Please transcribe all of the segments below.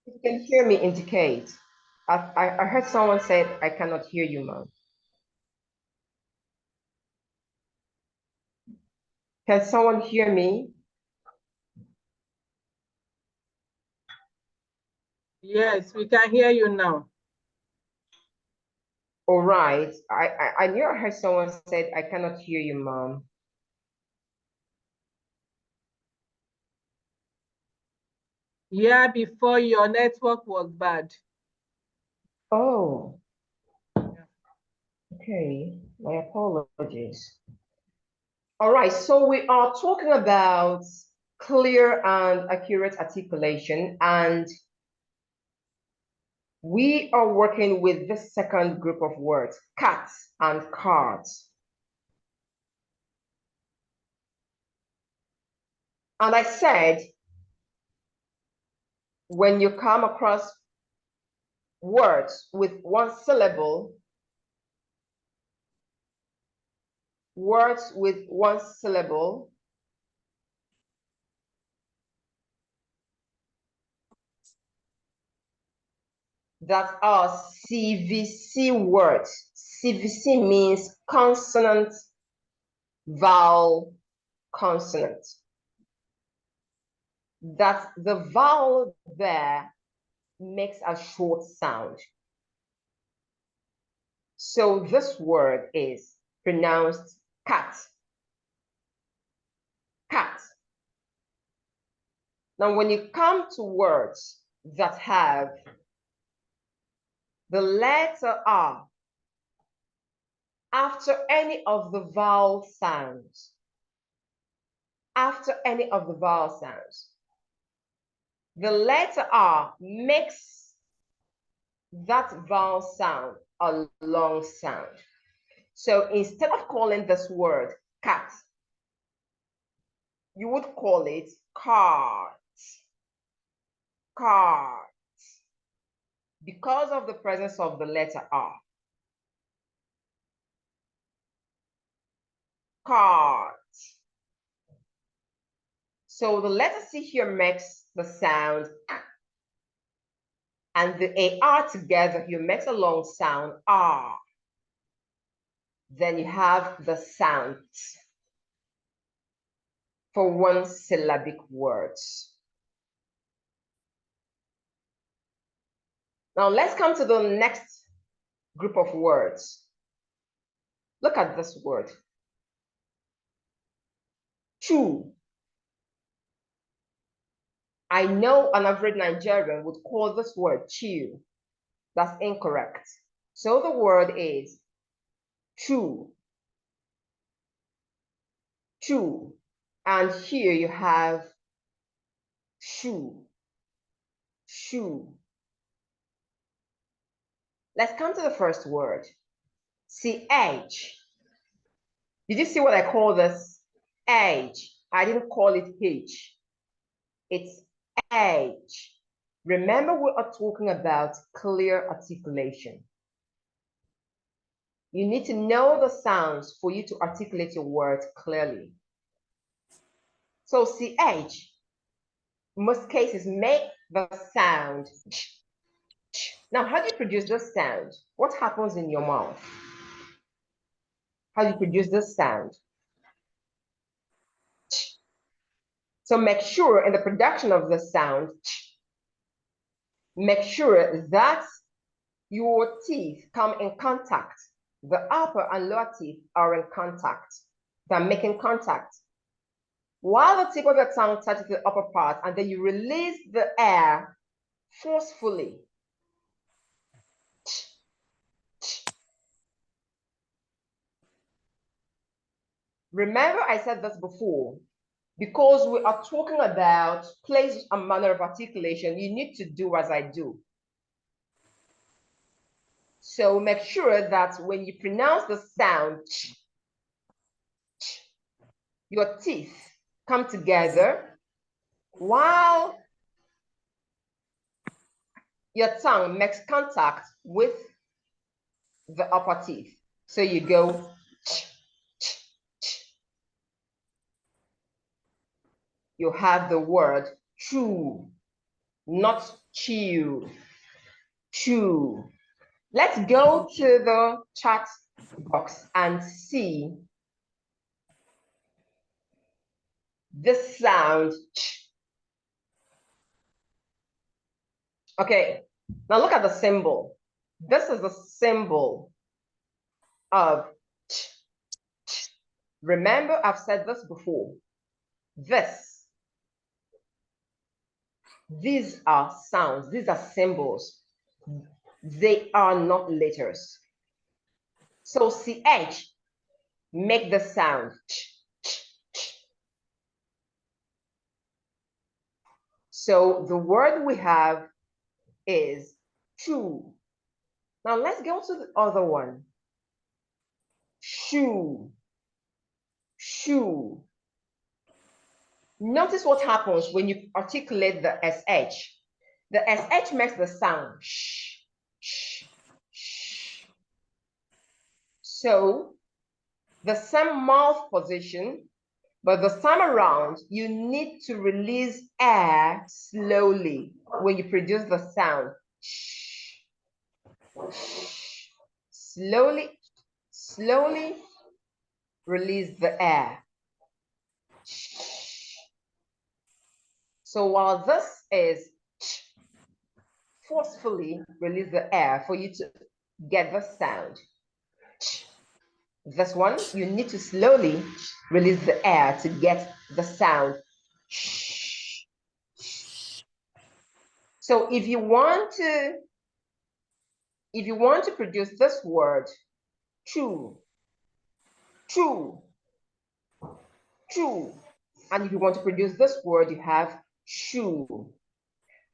If you can hear me, indicate. I heard someone say, I cannot hear you, ma'am. Can someone hear me? Yes, we can hear you now. All right. I knew I heard someone said, I cannot hear you, ma'am. Yeah, before your network was bad. Oh, Yeah. okay. My apologies. All right. So we are talking about clear and accurate articulation, and we are working with the second group of words, cats and cards. And I said, when you come across words with one syllable, that are CVC words. CVC means consonant, vowel, consonant. That the vowel there makes a short sound. So this word is pronounced cat. Cat. Now, when you come to words that have the letter R after any of the vowel sounds, the letter R makes that vowel sound a long sound. So instead of calling this word cat, you would call it cart. Cart. Because of the presence of the letter R. Cart. So the letter C here makes the sound and the AR together here makes a long sound R. Then you have the sound for one syllabic words. Now let's come to the next group of words. Look at this word. Chew. I know an average Nigerian would call this word chew. That's incorrect. So the word is chew. Chew. And here you have shoe. Shoe. Let's come to the first word. CH. Did you see what I call this? H. I didn't call it H. It's H. Remember, we are talking about clear articulation. You need to know the sounds for you to articulate your words clearly. So CH, in most cases, make the sound ch, ch. Now, how do you produce this sound? What happens in your mouth? How do you produce this sound? Ch. So make sure in the production of the sound, ch, make sure that your teeth come in contact. The upper and lower teeth are in contact. They're making contact. While the tip of your tongue touches the upper part, and then you release the air forcefully. Remember, I said this before, because we are talking about place and manner of articulation, you need to do as I do. So make sure that when you pronounce the sound, your teeth come together while your tongue makes contact with the upper teeth. So you go, you have the word true, not chew, chew. Let's go to the chat box and see this sound. Okay, now look at the symbol. This is the symbol of ch, ch. Remember, I've said this before. These are sounds, these are symbols. They are not letters. So CH, make the sound ch, ch, ch. So the word we have is chew. Now let's go to the other one. Shoe, shoe. Notice what happens when you articulate the SH. The SH makes the sound sh, sh, sh. So the same mouth position, but this time around, you need to release air slowly when you produce the sound. Shh, shh. Slowly, slowly release the air. Shh. So while this is forcefully release the air for you to get the sound. This one, you need to slowly release the air to get the sound. So if you want to produce this word, chew, chew, chew, and if you want to produce this word, you have shoe.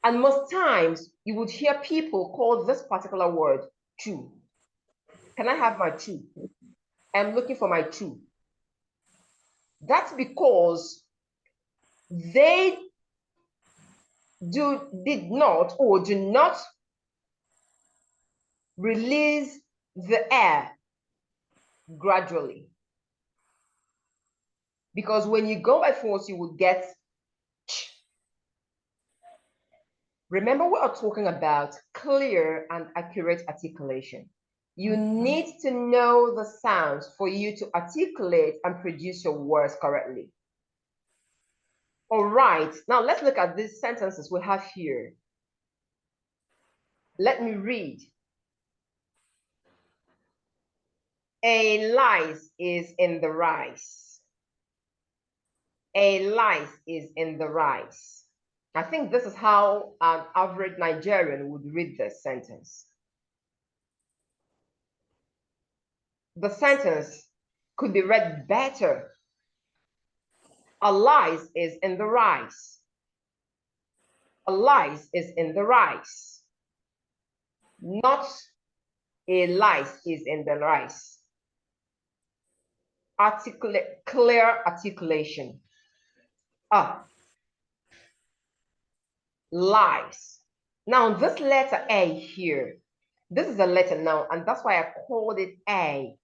And most times you would hear people call this particular word chew. Can I have my chew? I'm looking for my chew. That's because they did not or do not release the air gradually. Because when you go by force, you will get ch. Remember, we are talking about clear and accurate articulation. You need to know the sounds for you to articulate and produce your words correctly. All right, now let's look at these sentences we have here. Let me read. A lice is in the rice. A lice is in the rice. I think this is how an average Nigerian would read this sentence. The sentence could be read better. A lice is in the rice. A lice is in the rice. Not a lice is in the rice. Clear articulation. Lice. Now this letter A here, this is a letter now, and that's why I called it A.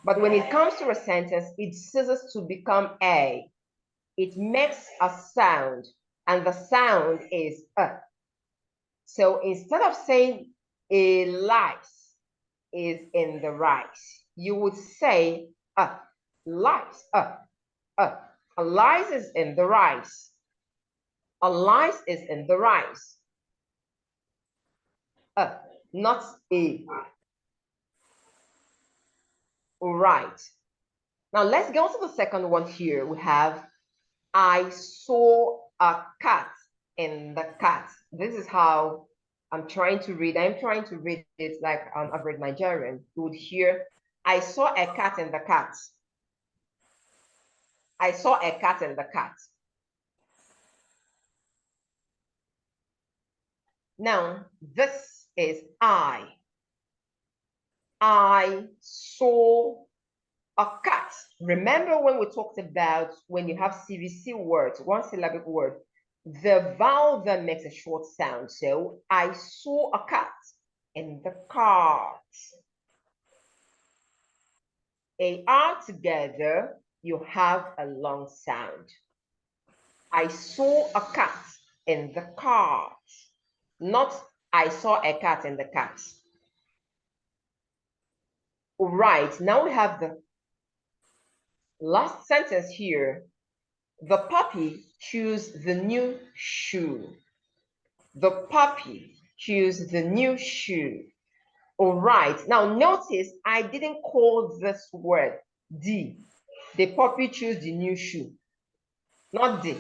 But when it comes to a sentence, it ceases to become A. It makes a sound, and the sound is So instead of saying a lice is in the rice, you would say lice. A lice is in the rice. A lice is in the rice. Not a. All right. Now let's go to the second one here. We have, I saw a cat in the cat. This is how I'm trying to read. I'm trying to read it like an average Nigerian. You would hear, I saw a cat in the cat. I saw a cat in the cat. Now, this is I saw a cat. Remember when we talked about when you have CVC words, one syllabic word, the vowel then makes a short sound. So I saw a cat in the cart. AR together, you have a long sound. I saw a cat in the cart. not I saw a cat and the cat. All right, now we have the last sentence here. The puppy chews the new shoe. The puppy chews the new shoe. All right, now notice I didn't call this word D. The puppy chews the new shoe, not D.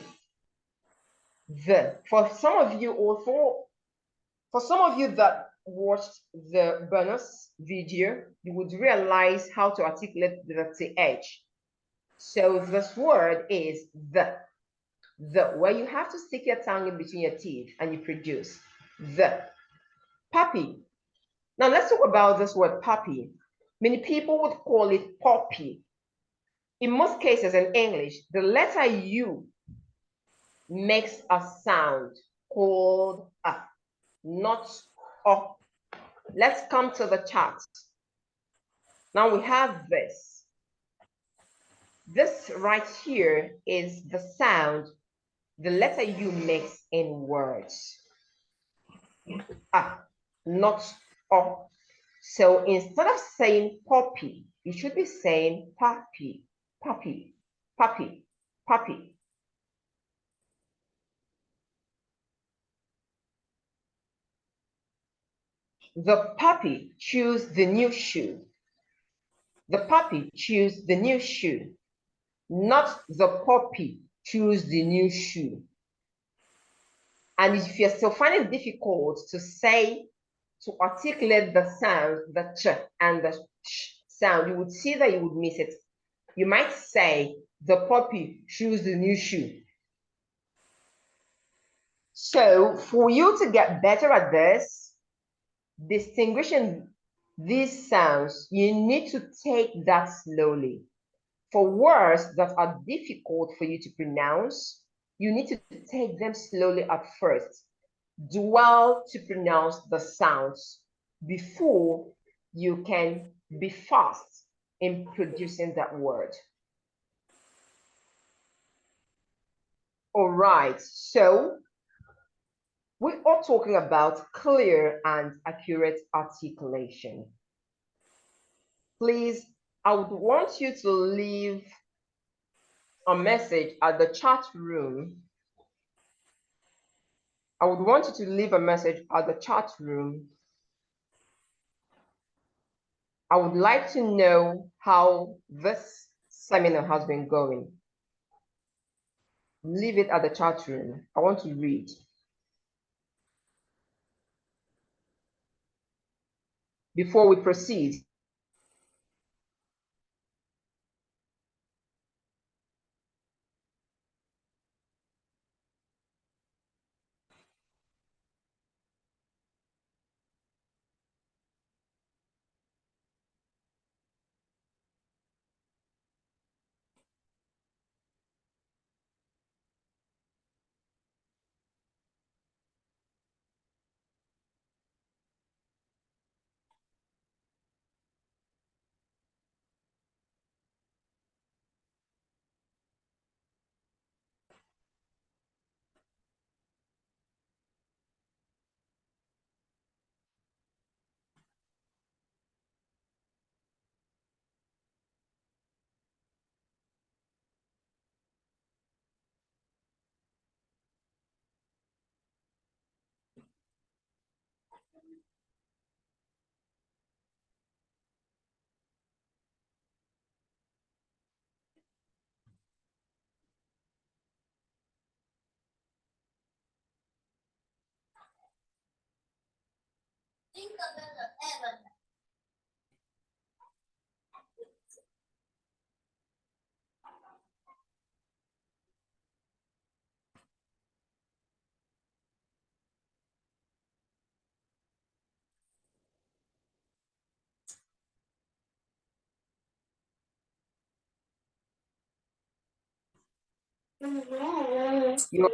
The. For some of you, or for some of you that watched the bonus video, you would realize how to articulate the TH. So this word is the, where you have to stick your tongue in between your teeth and you produce the. Puppy. Now let's talk about this word puppy. Many people would call it poppy. In most cases in English, the letter U makes a sound called a, not a. Let's come to the chart. Now we have this. This right here is the sound the letter U makes in words. Not a. So instead of saying poppy, you should be saying puppy, puppy, puppy, puppy. The puppy chews the new shoe. The puppy chews the new shoe. Not the puppy chews the new shoe. And if you're still finding it difficult to say, to articulate the sound, the ch and the sh sound, you would see that you would miss it. You might say, the puppy chews the new shoe. So for you to get better at this, distinguishing these sounds, you need to take that slowly. For words that are difficult for you to pronounce, you need to take them slowly at first. Dwell to pronounce the sounds before you can be fast in producing that word. All right, so we are talking about clear and accurate articulation. Please, I would want you to leave a message at the chat room. I would want you to leave a message at the chat room. I would like to know how this seminar has been going. Leave it at the chat room. I want to read. Before we proceed, your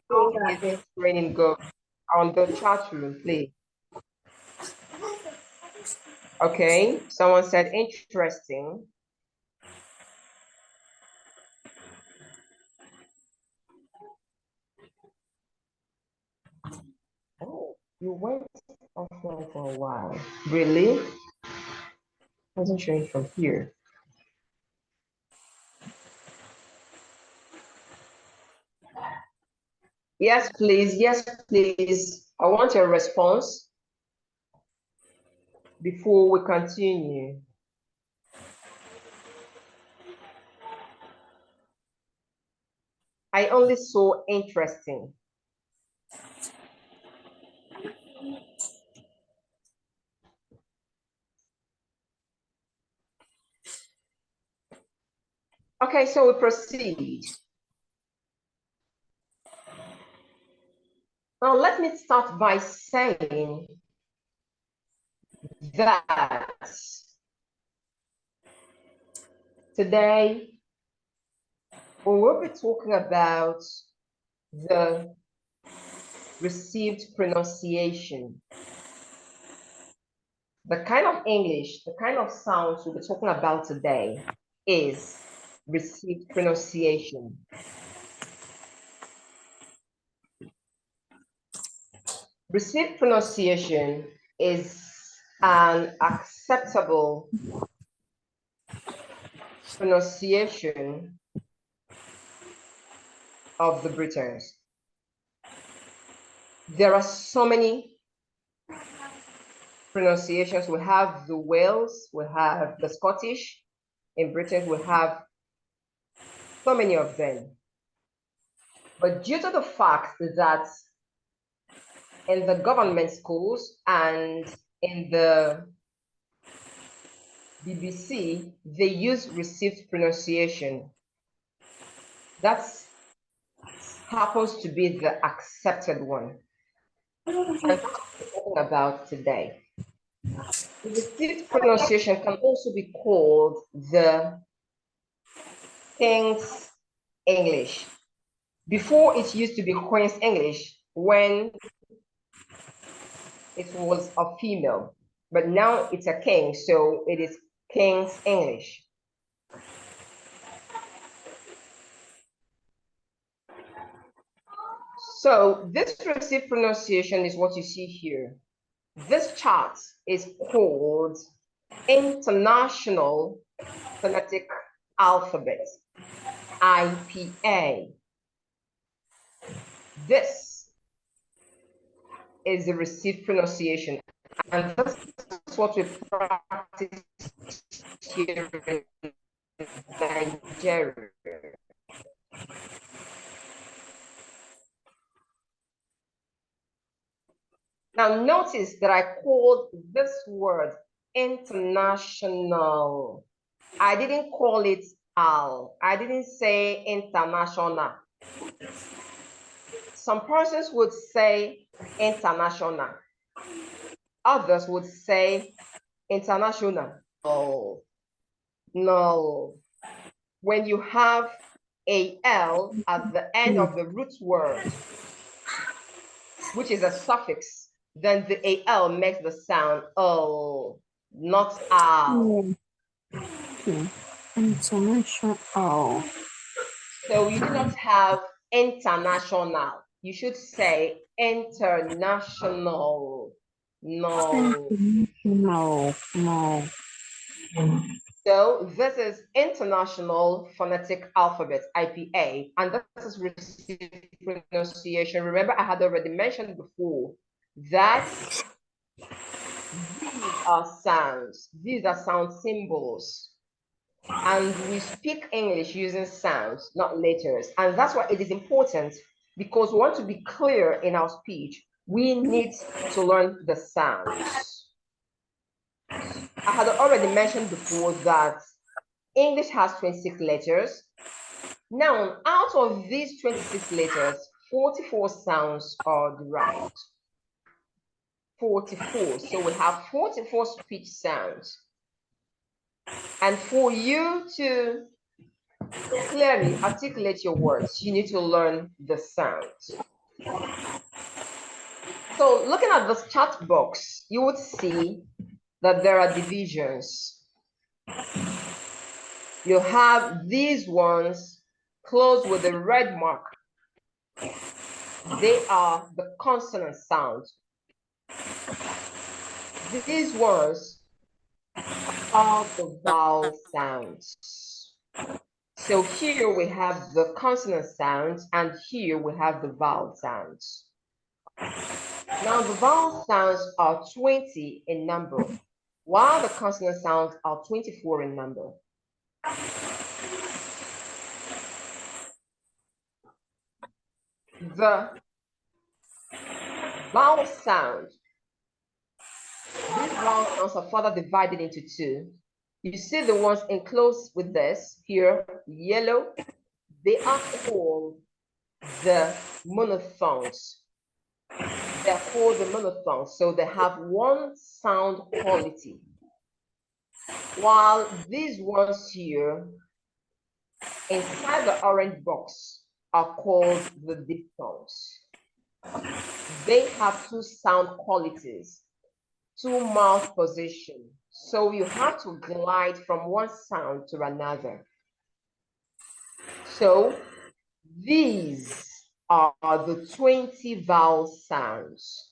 how is this training go on the chat room, please? Okay, someone said interesting. Oh, You went offline for a while. Really? Wasn't showing from here. Yes, please. Yes, please. I want your response before we continue. I only saw interesting. Okay, so we proceed. Now, let me start by saying that today we will be talking about the received pronunciation. The kind of English, the kind of sounds we'll be talking about today is received pronunciation. Received pronunciation is an acceptable pronunciation of the Britons. There are so many pronunciations. We have the Wales, we have the Scottish. In Britain, we have so many of them. But due to the fact that in the government schools and in the BBC, they use received pronunciation. That happens to be the accepted one. And that's what we're talking about today. The received pronunciation can also be called the King's English. Before it used to be Queen's English when it was a female, but now it's a king, so it is King's English. So this received pronunciation is what you see here. This chart is called International Phonetic Alphabet, IPA. This is the received pronunciation, and this is what we practice here in Nigeria. Now notice that I called this word international. I didn't call it al. I didn't say international. Some persons would say international. Others would say international. No. When you have a L at the end of the root word, which is a suffix, then the AL makes the sound O, not al. International. So you do not have international. You should say international. No. No. So this is International Phonetic Alphabet, IPA, and this is received pronunciation. Remember, I had already mentioned before that these are sounds. These are sound symbols. And we speak English using sounds, not letters. And that's why it is important, because we want to be clear in our speech. We need to learn the sounds. I had already mentioned before that English has 26 letters. Now, out of these 26 letters, 44 sounds are derived. 44. So we have 44 speech sounds. And for you to clearly articulate your words, you need to learn the sounds. So looking at this chat box, you would see that there are divisions. You have these ones closed with a red mark. They are the consonant sounds. These ones are the vowel sounds. So here we have the consonant sounds, and here we have the vowel sounds. Now the vowel sounds are 20 in number, while the consonant sounds are 24 in number. The vowel sound, these vowel sounds are further divided into two. You see the ones enclosed with this here, yellow, they are called the monophthongs. They're called the monophthongs, so they have one sound quality. While these ones here, inside the orange box, are called the diphthongs. They have two sound qualities, two mouth position. So you have to glide from one sound to another. So these are the 20 vowel sounds,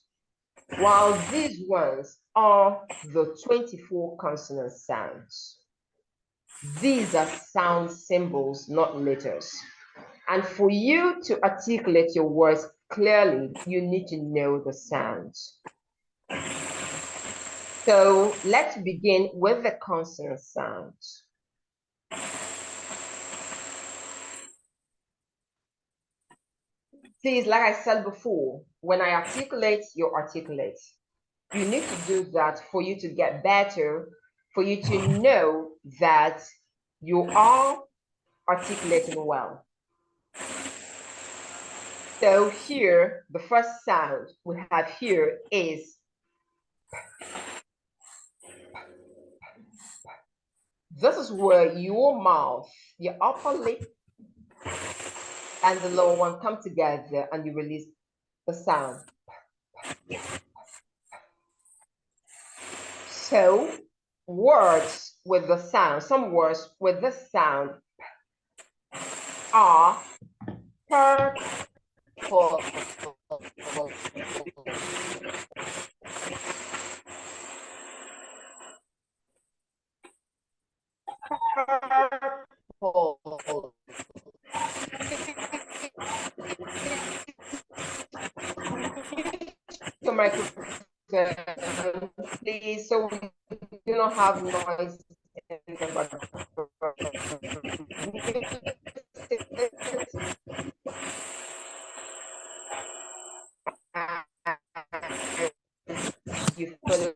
while these ones are the 24 consonant sounds. These are sound symbols, not letters. And for you to articulate your words clearly, you need to know the sounds. So let's begin with the consonant sounds. Please, like I said before, when I articulate, you articulate. You need to do that for you to get better, for you to know that you are articulating well. So here, the first sound we have here is this is where your mouth, your upper lip, and the lower one come together and you release the sound. So words with the sound, some words with the sound are purple, purple. Your microphone, please, so we do not have noise in the background. You follow.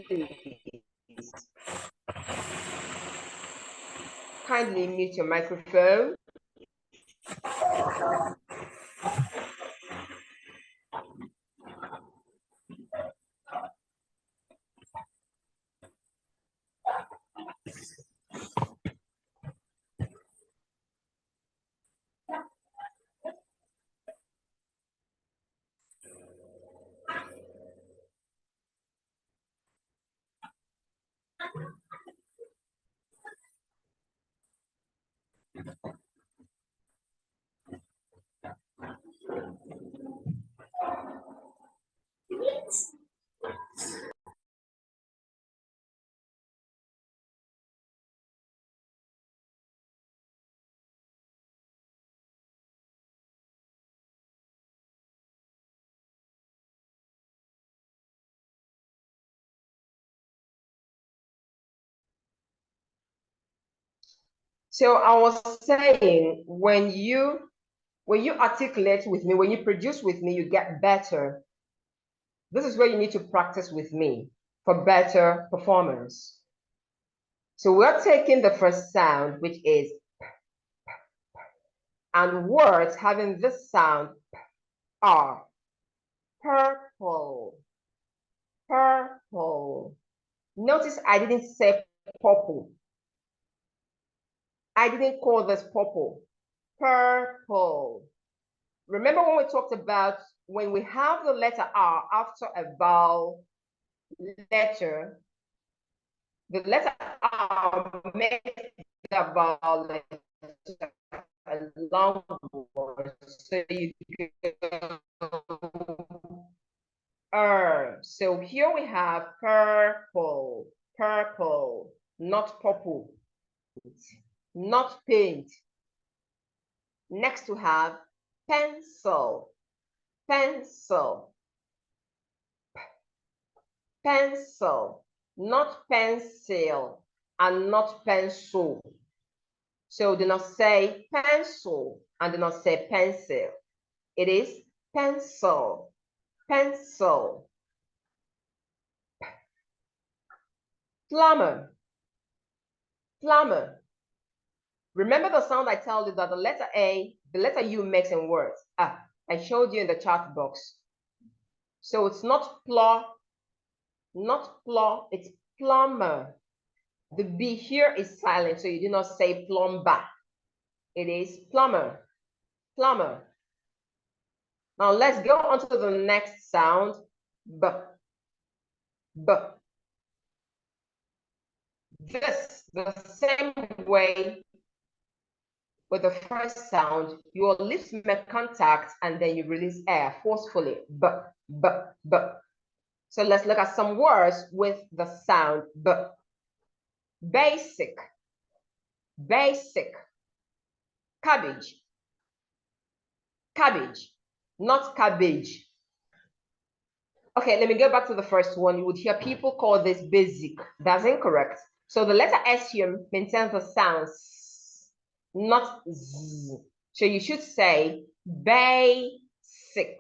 Please. Kindly mute your microphone. So I was saying, when you articulate with me, when you produce with me, you get better. This is where you need to practice with me for better performance. So we're taking the first sound, which is p, and words having this sound are purple, purple. Notice I didn't say purple. I didn't call this purple. Purple. Remember when we talked about when we have the letter R after a vowel letter, the letter R makes the vowel letter a long word. So you go, so here we have purple, purple, not purple, not paint. Next we have pencil, pencil, pencil, not pencil and not pencil. So do not say pencil and do not say pencil. It is pencil, pencil. Plumber, plumber. Remember the sound I told you that the letter A, the letter U makes in words. I showed you in the chat box. So it's not it's plumber. The B here is silent, so you do not say plumber. It is plumber, plumber. Now let's go on to the next sound, B, B. This, the same way with the first sound, your lips make contact and then you release air forcefully, B, B, B. So let's look at some words with the sound B. Basic, basic. Cabbage, cabbage, not cabbage. Okay, let me go back to the first one. You would hear people call this basic. That's incorrect. So the letter S here maintains the sound S, not Z. So you should say basic,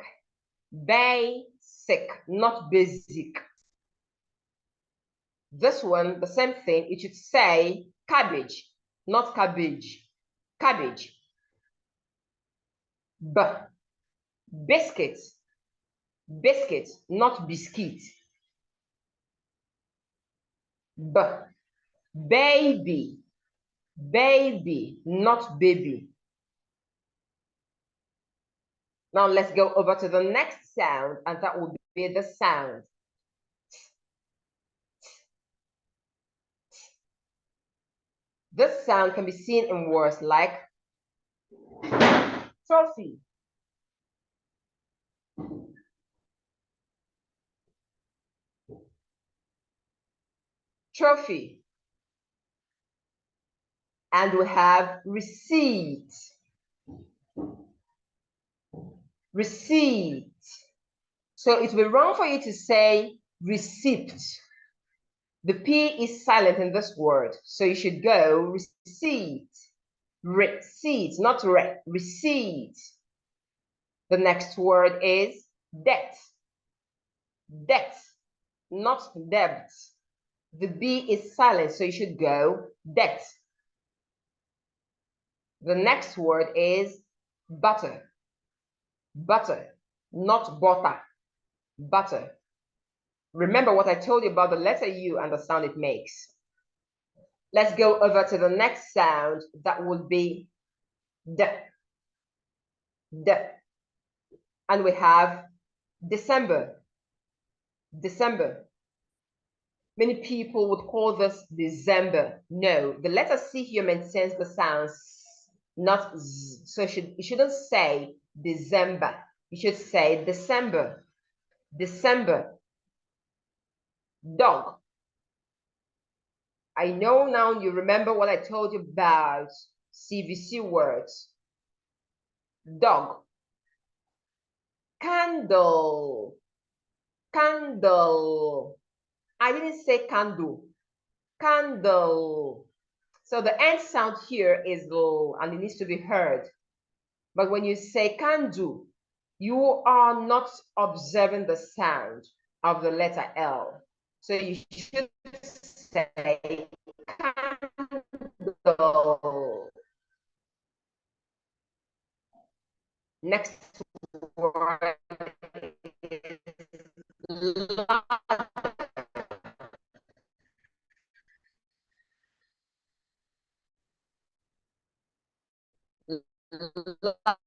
basic, not basic. This one, the same thing, it should say cabbage, not cabbage, cabbage. B, biscuit, biscuit, not biscuit. B, baby, baby, not baby. Now let's go over to the next sound, and that will be the sound. This sound can be seen in words like trophy, trophy, and we have receipt, receipt. So it will be wrong for you to say receipt. The P is silent in this word, so you should go receipt, receipt, not receipt. The next word is debt, debt, not debt. The B is silent, so you should go debt. The next word is butter, butter, not butter, butter. Remember what I told you about the letter U and the sound it makes. Let's go over to the next sound. That would be D, D. And we have December, December. Many people would call this December. No, the letter C here maintains the sound S, not Z. So you shouldn't say December. You should say December, December. Dog. I know now you remember what I told you about CVC words. Dog. Candle, candle. I didn't say candle, candle. So the end sound here is low and it needs to be heard. But when you say candle, you are not observing the sound of the letter L. So you should say candle. Next word is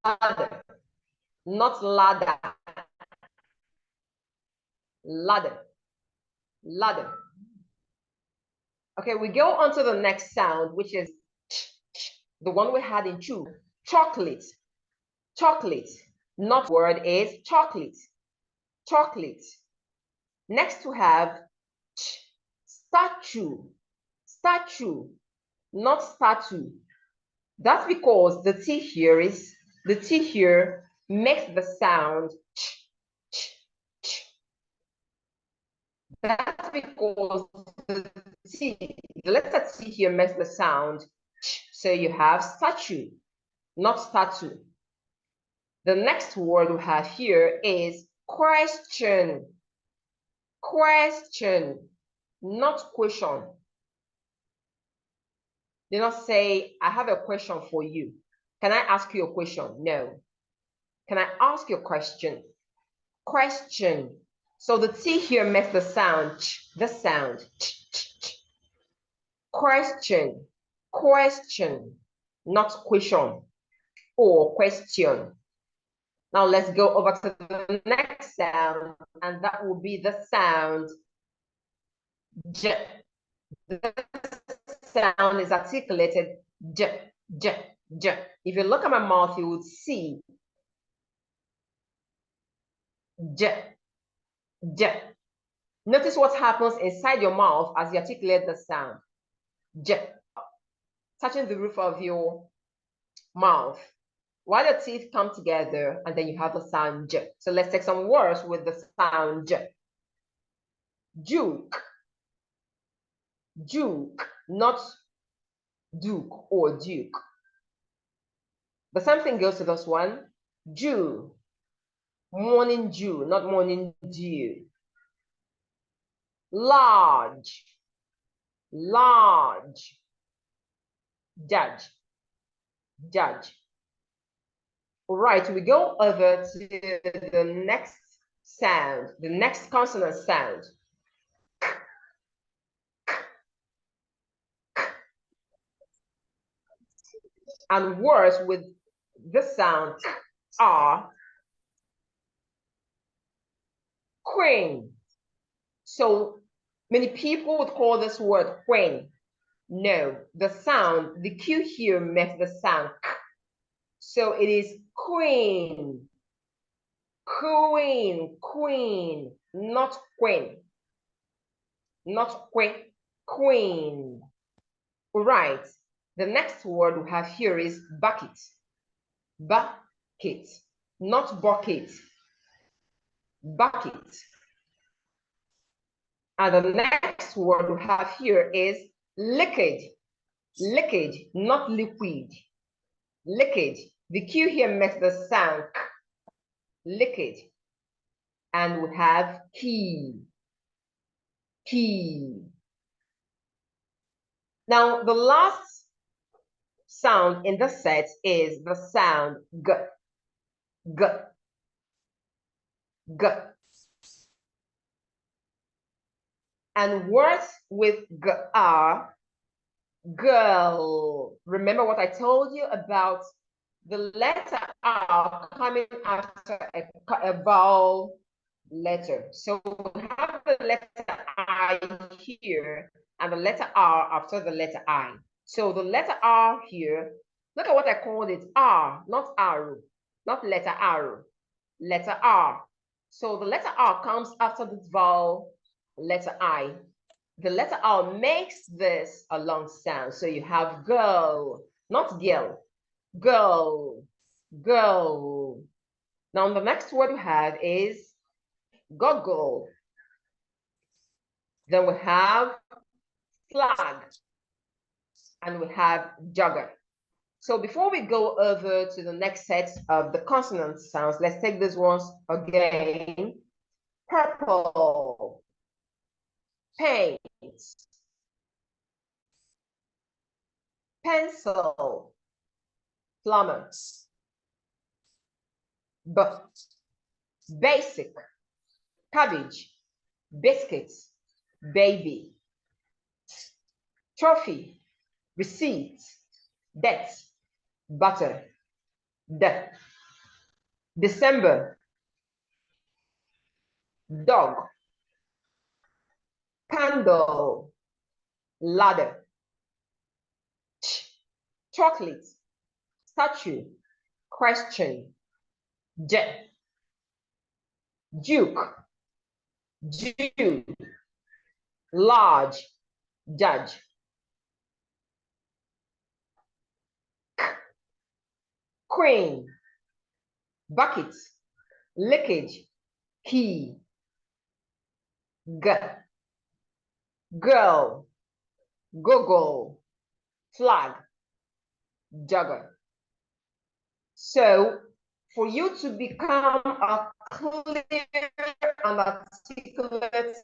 ladder, not ladder, ladder, ladder. Okay, we go on to the next sound, which is the one we had in chew, chocolate, chocolate. Not word is chocolate, chocolate. Next we have statue, statue, not statue. That's because the T here makes the sound ch, ch, ch. That's because the letter T here makes the sound ch. So you have statue, not statue. The next word we have here is question, question, not question. They not say, I have a question for you. Can I ask you a question? No. Can I ask you a question? Question. So the T here makes the sound, question, question, not question or question. Now let's go over to the next sound, and that will be the sound J. The sound is articulated J, J, J. If you look at my mouth, you would see J, J. Notice what happens inside your mouth as you articulate the sound. J, touching the roof of your mouth. While your teeth come together, and then you have the sound J. So let's take some words with the sound J. Juke, juke, not duke or duke. The same thing goes to this one. Jew, morning dew, not morning dew. Large, large. Judge, judge. All right, we go over to the next sound, the next consonant sound. And words with this sound are queen. So many people would call this word queen. No, the sound, the Q here makes the sound k. So it is queen, queen, queen, not queen, not queen, queen. All right, the next word we have here is bucket, bucket, not bucket, bucket. And the next word we have here is liquid, liquid, not liquid, liquid. The Q here makes the sound k, liquid. And we have key, key. Now, the last sound in the set is the sound g, g, g. And words with g are girl. Remember what I told you about the letter R coming after a vowel letter. So we have the letter I here and the letter R after the letter I. So the letter R here, look at what I called it, R, not R, not letter R, letter R. So the letter R comes after the vowel letter I. The letter R makes this a long sound. So you have girl, not girl, girl, girl. Now the next word we have is goggle. Then we have flag, and we have jogger. So before we go over to the next set of the consonant sounds, let's take these ones again. Purple, paint, pencil, plumber, basic, cabbage, biscuits, baby, trophy, receipt, debt, butter, December, dog, candle, ladder, chocolate, statue, question, duke, Jew, large, judge, queen, bucket, leakage, key, girl, Google, flag, jugger. So for you to become a clear and articulate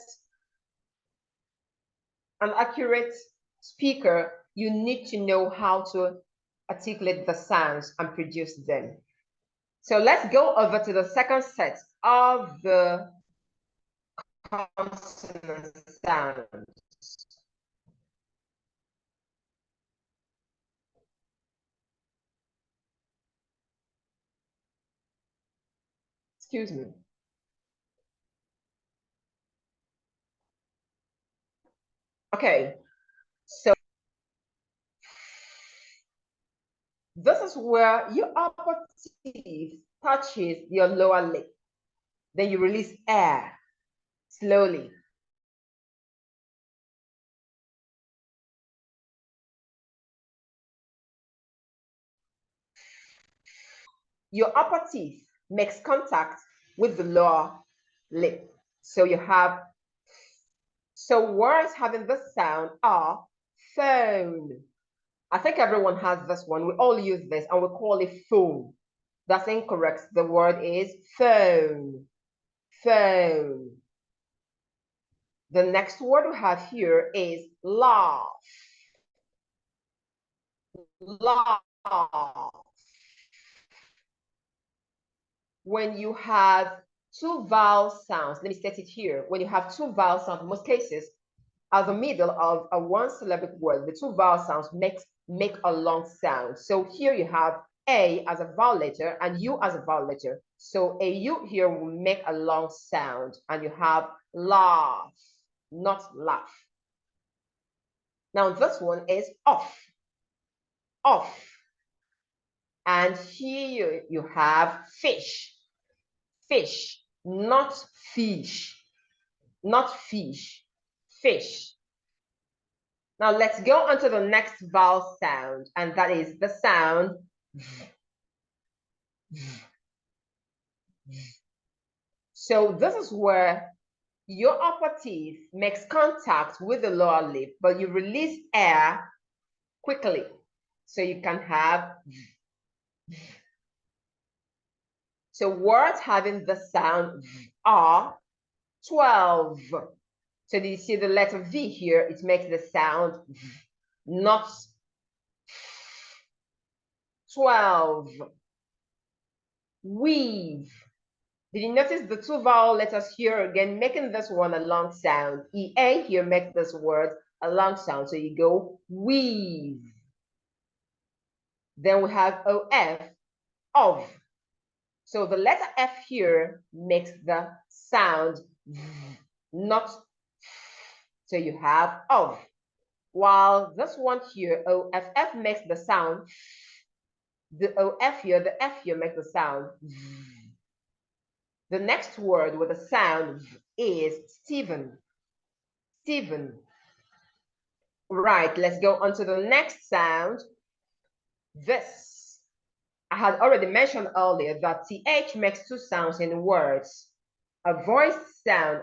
and accurate speaker, you need to know how to articulate the sounds and produce them. So let's go over to the second set of the consonant sounds. Excuse me. Okay, so this is where your upper teeth touches your lower lip. Then you release air slowly. Your upper teeth makes contact with the lower lip. So you have, so words having this sound are phone. I think everyone has this one. We all use this and we call it phone. That's incorrect. The word is phone. Phone. The next word we have here is laugh. Laugh. When you have two vowel sounds, let me set it here. When you have two vowel sounds, in most cases, at the middle of a one-syllabic word, the two vowel sounds make a long sound. So here you have A as a vowel letter and U as a vowel letter. So a U here will make a long sound, and you have laugh, not laugh. Now this one is off, off. And here you have fish, fish, not fish, not fish, fish. Now let's go on to the next vowel sound, and that is the sound V. So this is where your upper teeth makes contact with the lower lip, but you release air quickly. So you can have V. So words having the sound V are 12. So do you see the letter V here? It makes the sound V, not 12. Weave. Did you notice the two vowel letters here again, making this one a long sound? EA here makes this word a long sound. So you go weave. Then we have OF, of. So the letter F here makes the sound V, not F. So you have of. While this one here, OFF makes the sound, the OF here, the F here makes the sound V. The next word with a sound is Stephen. Stephen. Right, let's go on to the next sound. This. I had already mentioned earlier that TH makes two sounds in words. A voiced sound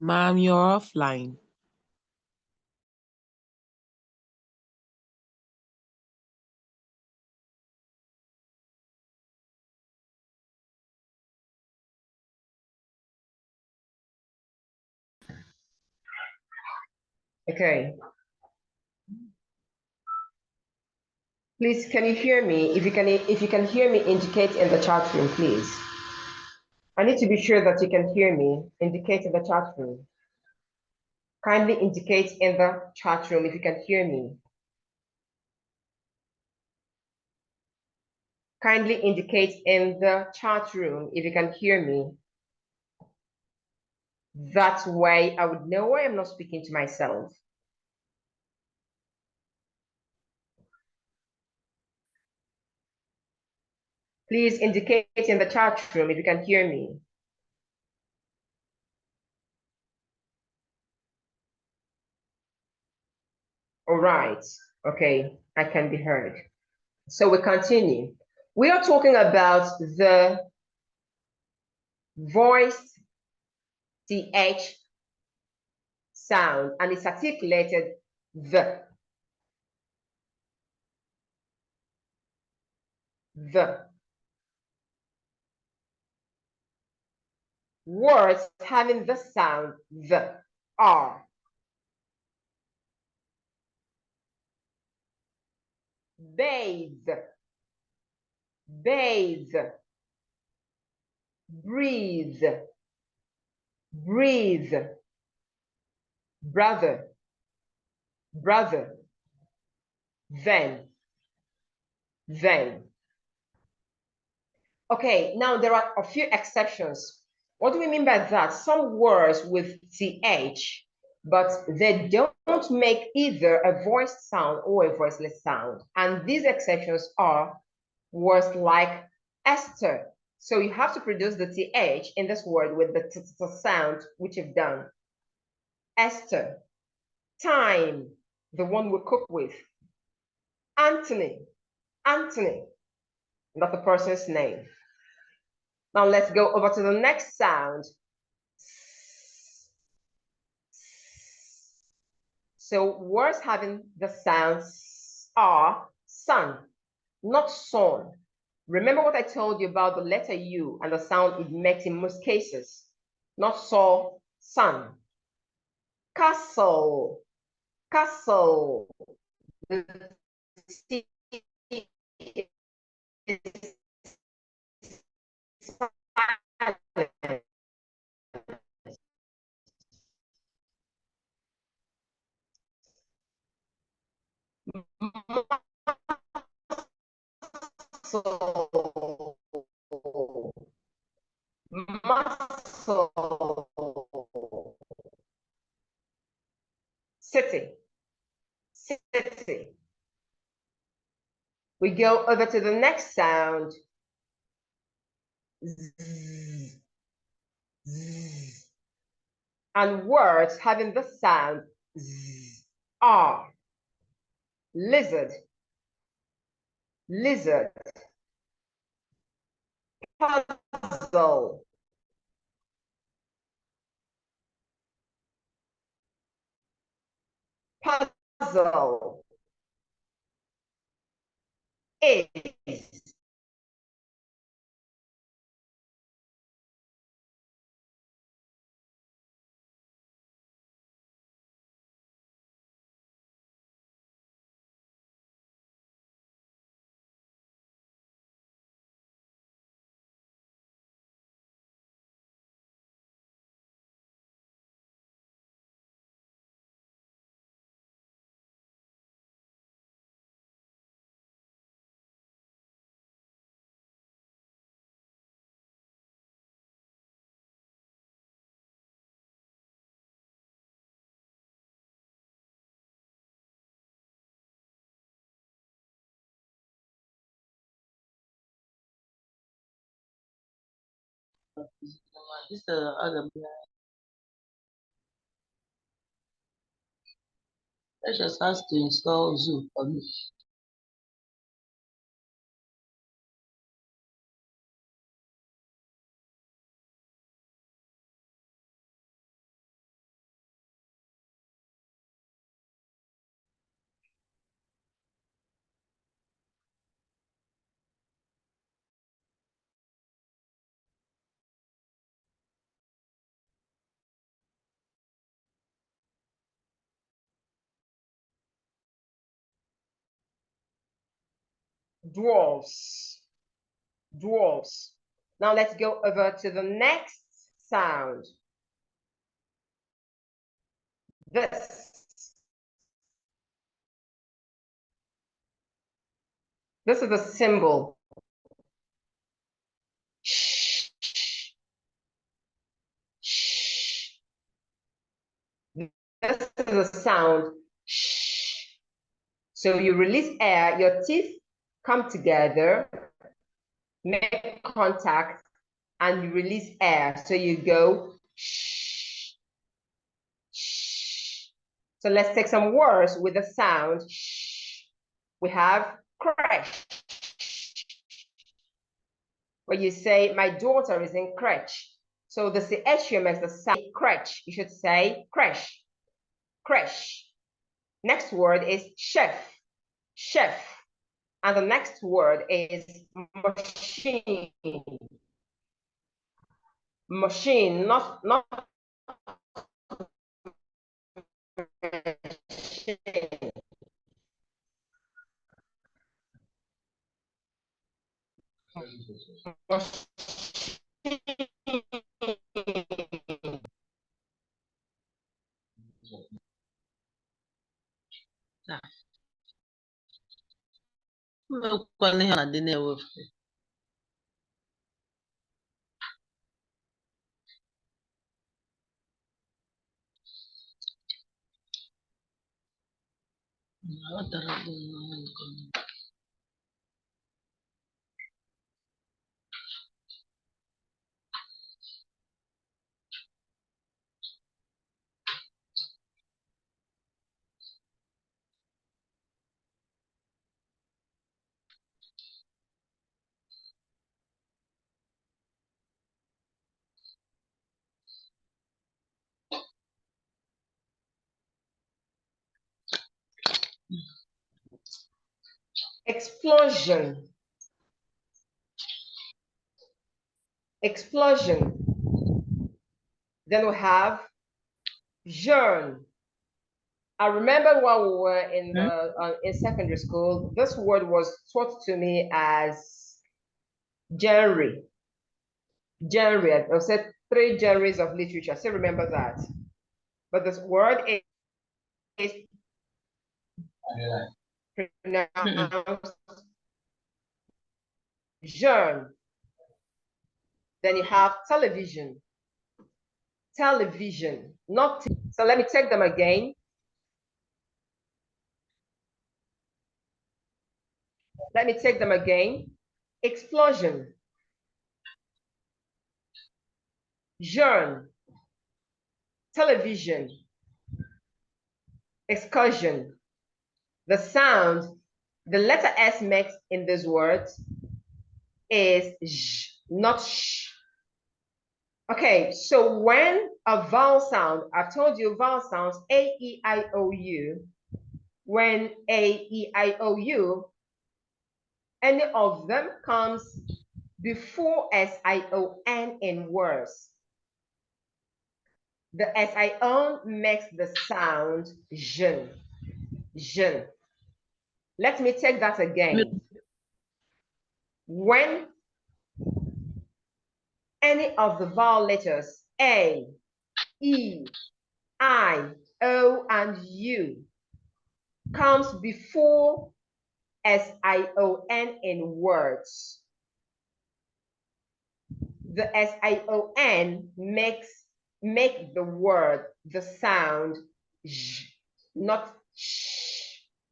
Ma'am, you're offline. Okay. Please, can you hear me? If you can hear me, indicate in the chat room, please. I need to be sure that you can hear me. Indicate in the chat room. Kindly indicate in the chat room if you can hear me. Kindly indicate in the chat room if you can hear me. That way I would know I am not speaking to myself. Please indicate in the chat room if you can hear me. All right. Okay, I can be heard. So we continue. We are talking about the voiced TH sound, and it's articulated the. Words having the sound the are bathe, bathe, breathe, breathe, brother, brother, then. Okay, now there are a few exceptions. What do we mean by that? Some words with TH, but they don't make either a voiced sound or a voiceless sound. And these exceptions are words like Esther. So you have to produce the TH in this word with the t sound, which you've done. Esther. Time, the one we cook with. Anthony, Anthony, that's the person's name. Now let's go over to the next sound. So words having the sounds are sun, not son. Remember what I told you about the letter U and the sound it makes in most cases. Not so, sun. Castle, castle. The C is silent. Muscle, muscle. City, city. We go over to the next sound. Z, z. And words having the sound z are lizard, lizard, puzzle, puzzle, is, This other let's just ask to install Zoom for me. dwarfs, dwarfs. Now let's go over to the next sound. This is the symbol. Shh. Shh. This is a sound. Shh. So you release air, your teeth come together, make contact, and you release air. So you go shh. Shh. So let's take some words with the sound shh. We have crèche. When you say, my daughter is in crèche. So the CH here makes the sound crèche. You should say crèche, crèche. Next word is chef, chef. And the next word is machine. Machine, not explosion. Explosion. Then we have jeune. I remember when we were in secondary school, this word was taught to me as genre. Genre. I said 3 genres of literature. I still remember that. But this word is pronounced jeune. Then you have television. Television, not. So let me take them again. Let me take them again. Explosion. Jeune. Television. Excursion. The sound, the letter S makes in these words is j, not sh. Okay, so when a vowel sound, I've told you vowel sounds A, E, I, O, U. When A, E, I, O, U, any of them comes before S-I-O-N in words. The S-I-O makes the sound jeune, jeune. Let me take that again. When any of the vowel letters A, E, I, O, and U comes before S-I-O-N in words, the S-I-O-N make the word, the sound j, not sh.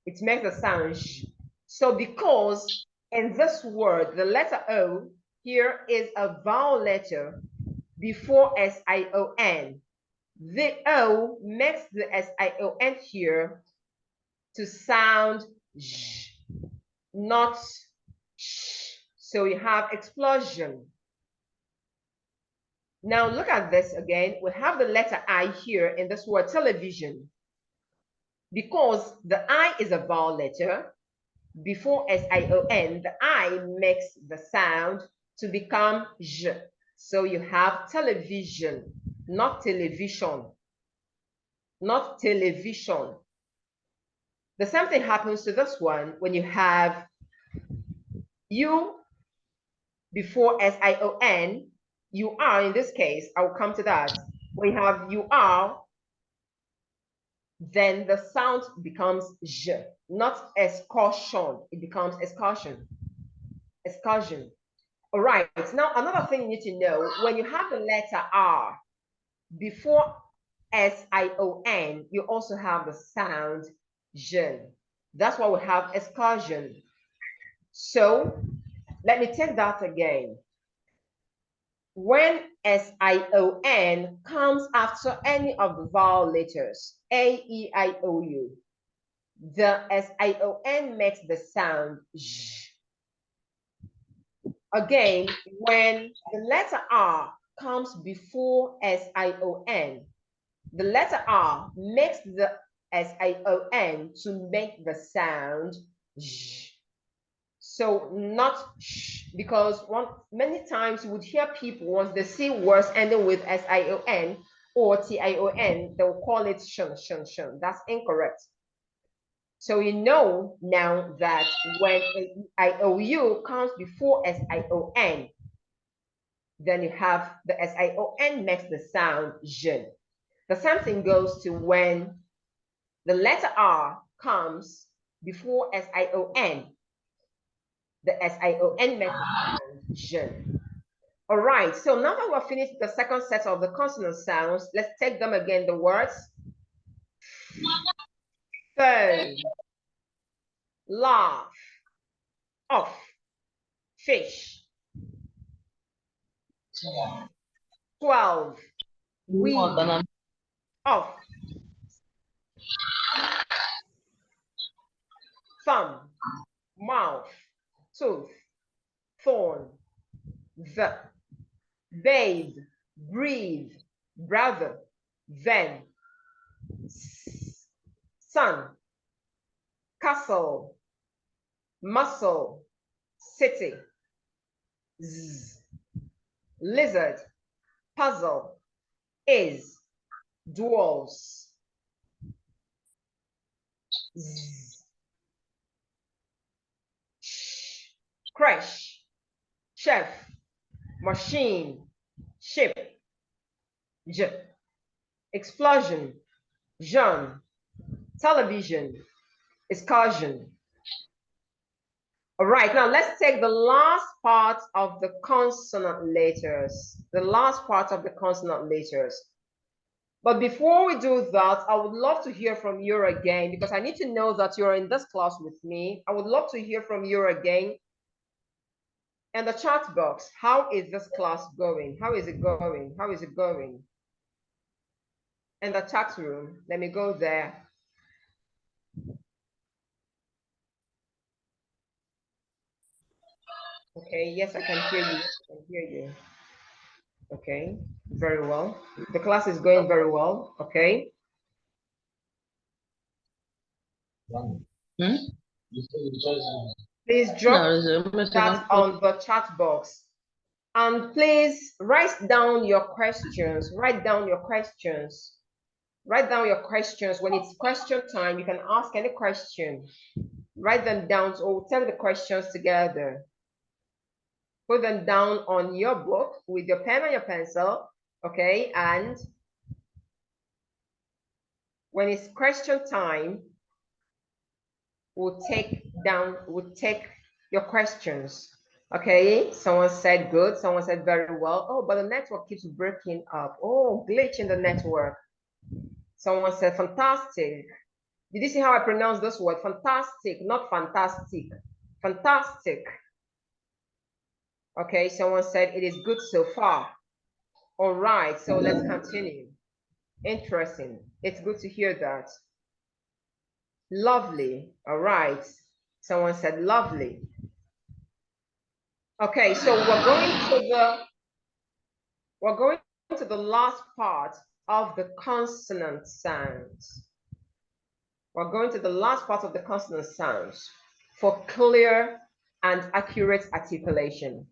It makes the sound j. So because in this word, the letter O here is a vowel letter before S-I-O-N. The O makes the S-I-O-N here to sound j, not sh. So you have explosion. Now look at this again. We have the letter I here in this word television. Because the I is a vowel letter, before S-I-O-N, the I makes the sound to become j. So you have television, not television. Not television. The same thing happens to this one when you have U before S-I-O-N, you are in this case, I will come to that. When you have you are, then the sound becomes J, not excursion. It becomes excursion. Excursion. All right. Now, another thing you need to know, when you have the letter R before S-I-O-N, you also have the sound J. That's why we have excursion. So let me take that again. When S-I-O-N comes after any of the vowel letters, A, E, I, O, U, the S-I-O-N makes the sound J. Again, when the letter R comes before S-I-O-N, the letter R makes the S-I-O-N to make the sound J. So not sh, because many times you would hear people, once they see words ending with S-I-O-N or T-I-O-N, they'll call it shun, shun, shun. That's incorrect. So you know now that when I-O-U comes before S-I-O-N, then you have the S-I-O-N makes the sound je. The same thing goes to when the letter R comes before S-I-O-N, the S-I-O-N makes the sound je. All right, so now that we've finished the second set of the consonant sounds, let's take them again, the words. Phone, laugh, off, fish, 12, weed, off, thumb, mouth, tooth, thorn, the, bathe, breathe, brother, then, sun, castle, muscle, city, z, lizard, puzzle, is, dwarves, z, crash, chef, machine, ship, j, explosion, Jean, television, excursion. All right, now let's take the last part of the consonant letters. The last part of the consonant letters. But before we do that, I would love to hear from you again, because I need to know that you're in this class with me. I would love to hear from you again. And the chat box, how is this class going? How is it going? How is it going? In the chat room, let me go there. Okay, yes, I can hear you. I can hear you. Okay, very well. The class is going very well. Okay. Please drop that on the chat box. And please write down your questions. Write down your questions. Write down your questions. When it's question time, you can ask any question. Write them down, so we'll take the questions together. Put them down on your book with your pen and your pencil, okay? And when it's question time, we'll take your questions, okay? Someone said good, someone said very well. Oh, but the network keeps breaking up. Oh, glitch in the network. Someone said fantastic. Did you see how I pronounce this word? Fantastic, not fantastic. Fantastic. Okay, someone said it is good so far. All right, so let's continue. Interesting. It's good to hear that. Lovely. All right. Someone said lovely. Okay, so we're going to the last part of the consonant sounds. We're going to the last part of the consonant sounds for clear and accurate articulation.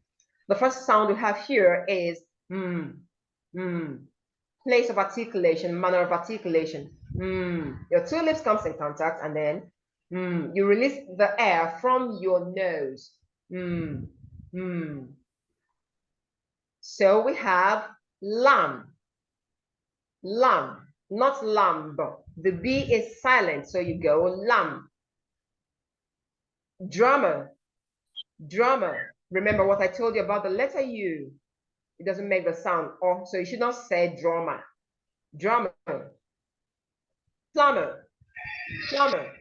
The first sound we have here is place of articulation, manner of articulation. Your two lips comes in contact, and then you release the air from your nose. So we have lamb, lamb, not lamb. The B is silent, so you go lamb. Drummer, drummer. Remember what I told you about the letter U. It doesn't make the sound or, so you should not say drummer. Drummer. Plumber, plumber.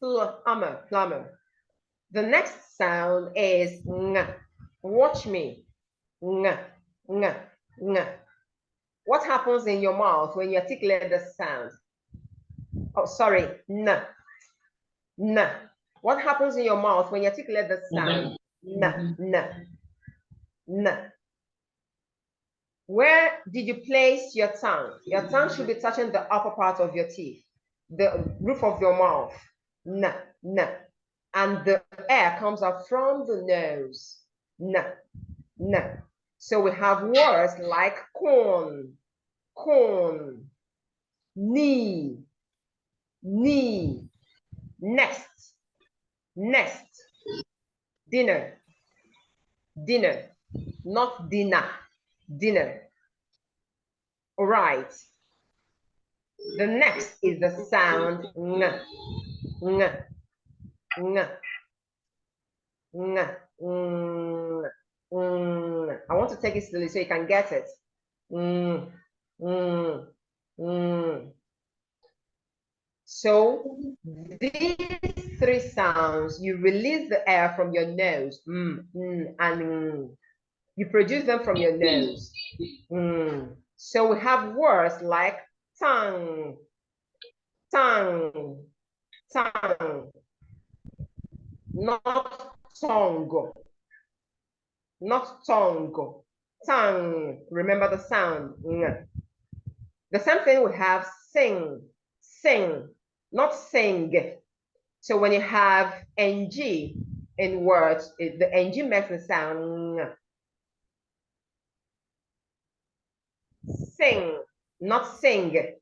Plumber, plumber. The next sound is ng. Watch me. Ng, ng, ng. What happens in your mouth when you articulate the sound? Oh, sorry, n. N. What happens in your mouth when you articulate the sound? N, n, n. Where did you place your tongue? Your tongue should be touching the upper part of your teeth, the roof of your mouth. N, n. And the air comes out from the nose. N, n. So we have words like corn, corn, knee, knee, nest, nest, dinner, dinner, not dinner, dinner. All right. The next is the sound ng, ng, ng, ng, ng. I want to take it slowly so you can get it. So these three sounds, you release the air from your nose, and you produce them from your nose. So we have words like tongue, tongue, tongue, not tongue, not tongue, tongue. Remember the sound. The same thing we have sing, sing, not sing. So when you have ng in words, the ng makes the sound sing, not sing.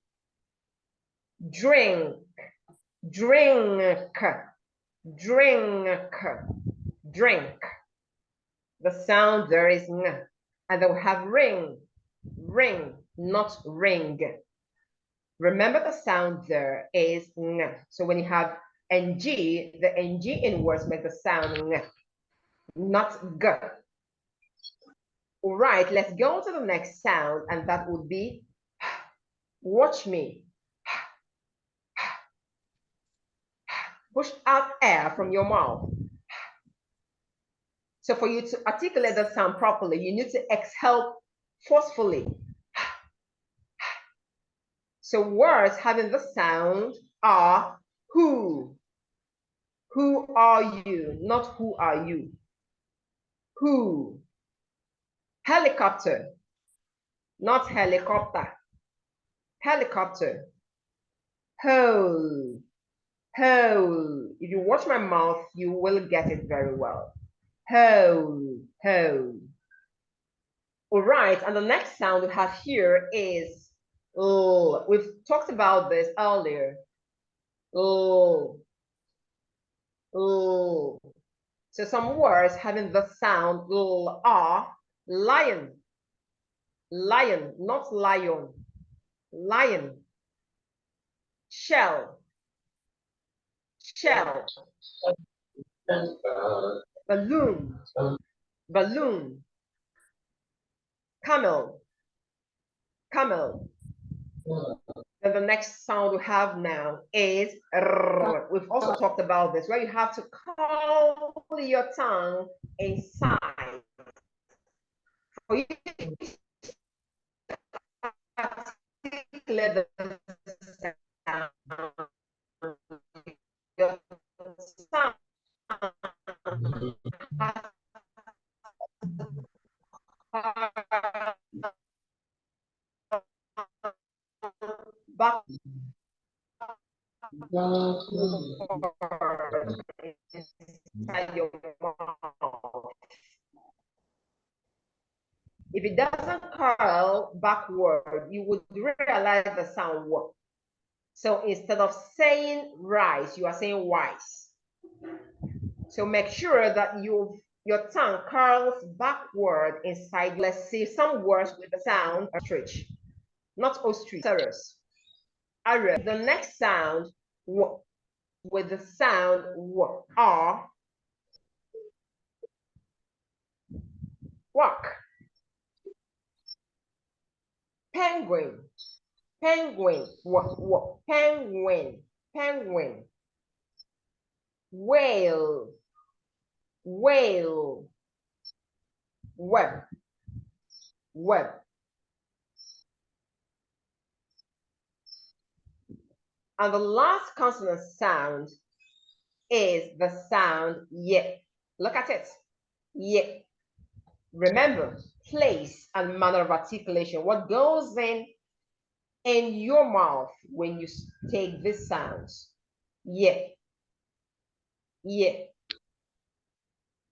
Drink, drink, drink, drink. The sound there is ng. And then we have ring, ring, not ring. Remember the sound there is ng. So when you have ng, the ng in words make the sound ng, not g. All right, let's go to the next sound, and that would be watch me. Push out air from your mouth. So for you to articulate the sound properly, you need to exhale forcefully. So words having the sound are who. Who are you? Not who are you. Who. Helicopter. Not helicopter. Helicopter. Hole. Hole. If you watch my mouth, you will get it very well. Hole. Hole. All right, and the next sound we have here is l. We've talked about this earlier. L. L. So some words having the sound l are lion, lion, not lion, lion. Shell, shell. Balloon, balloon. Camel, camel. And the next sound we have now is r. We've also talked about this, where you have to curl your tongue inside. For you to articulate the sound, your sound back inside your mouth. If it doesn't curl backward, you would realize the sound work. So instead of saying rice, you are saying wise. So make sure that your tongue curls backward inside. Let's see some words with the sound ostrich, not ostrich, arrow. The next sound with the sound are walk. Penguin, penguin, penguin, penguin. Whale, whale. Web, web. And the last consonant sound is the sound ye. Look at it. Ye. Remember, place and manner of articulation. What goes in your mouth when you take these sounds? Ye. Ye.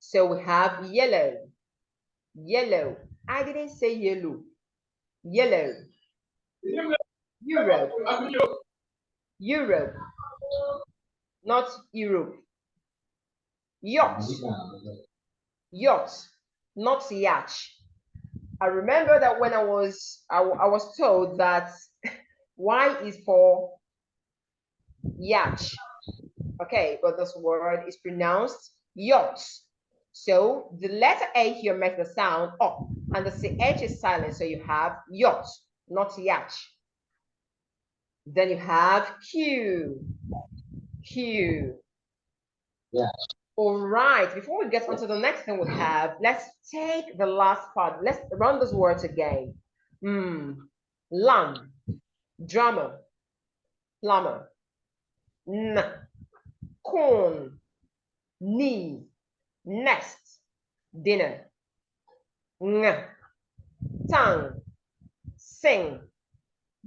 So we have yellow. Yellow. I didn't say yellow. Yellow. Europe. Europe. Not Europe. Yacht. Yacht, not yacht. I remember that when I was told that Y is for yacht. Okay, but this word is pronounced yacht. So the letter A here makes the sound up, and the CH is silent. So you have yacht, not yacht. Then you have Q. Q. Yeah. All right, before we get on to the next thing we have, let's take the last part. Let's run those words again. Lamb, drummer, plumber, corn, knee, nest, dinner, tongue, sing,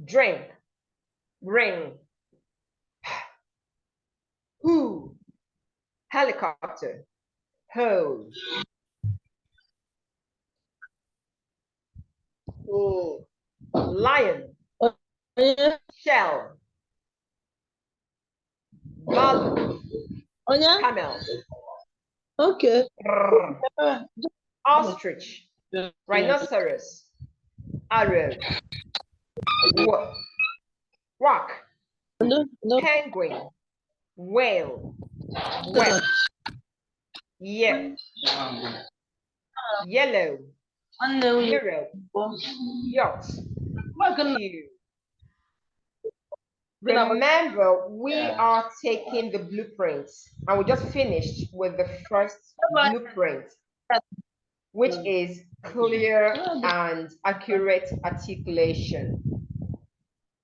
drink, ring, who, helicopter, hose, lion, shell, balloon, camel, Okay. ostrich, rhinoceros, arrow, rock, penguin, whale, web, yep, yellow, Europe, yacht, Q. Remember, we are taking the blueprints, and we just finished with the first blueprint, which is clear and accurate articulation.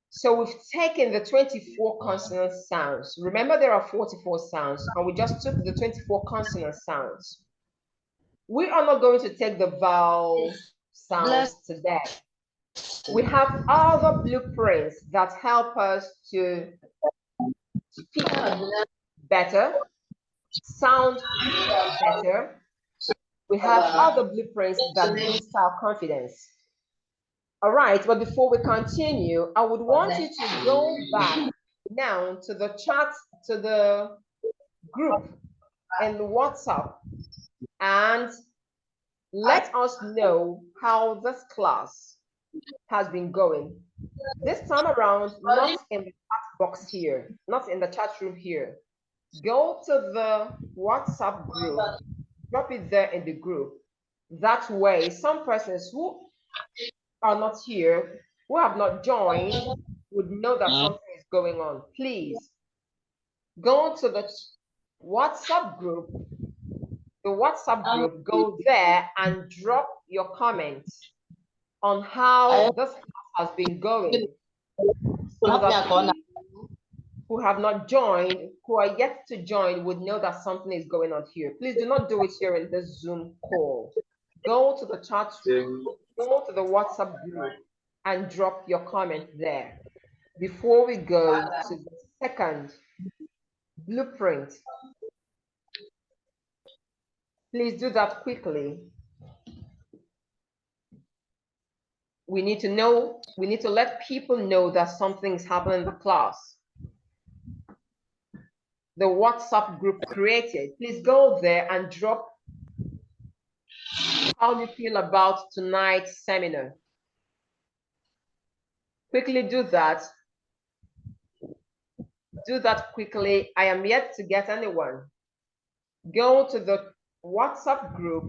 So we've taken the 24 consonant sounds. Remember, there are 44 sounds, and we just took the 24 consonant sounds. We are not going to take the vowel sounds today. We have other blueprints that help us to speak better, sound better. We have other blueprints that boost our confidence. All right, but before we continue, I would want you to go back now to the chat, to the group and WhatsApp, and let us know how this class has been going. This time around, not in the chat box here, not in the chat room here. Go to the WhatsApp group, drop it there in the group. That way, some persons who are not here, who have not joined, would know that something is going on. Please go to the WhatsApp group. The WhatsApp group, go there and drop your comments on how this has been going, so that people who have not joined, who are yet to join, would know that something is going on here. Please do not do it here in this Zoom call. Go to the chat room, go to the WhatsApp group and drop your comment there before we go to the second blueprint. Please do that quickly. We need to know, we need to let people know that something's happening in the class. the WhatsApp group created. Please go there and drop how you feel about tonight's seminar. Quickly do that. Do that quickly. I am yet to get anyone. Go to the WhatsApp group.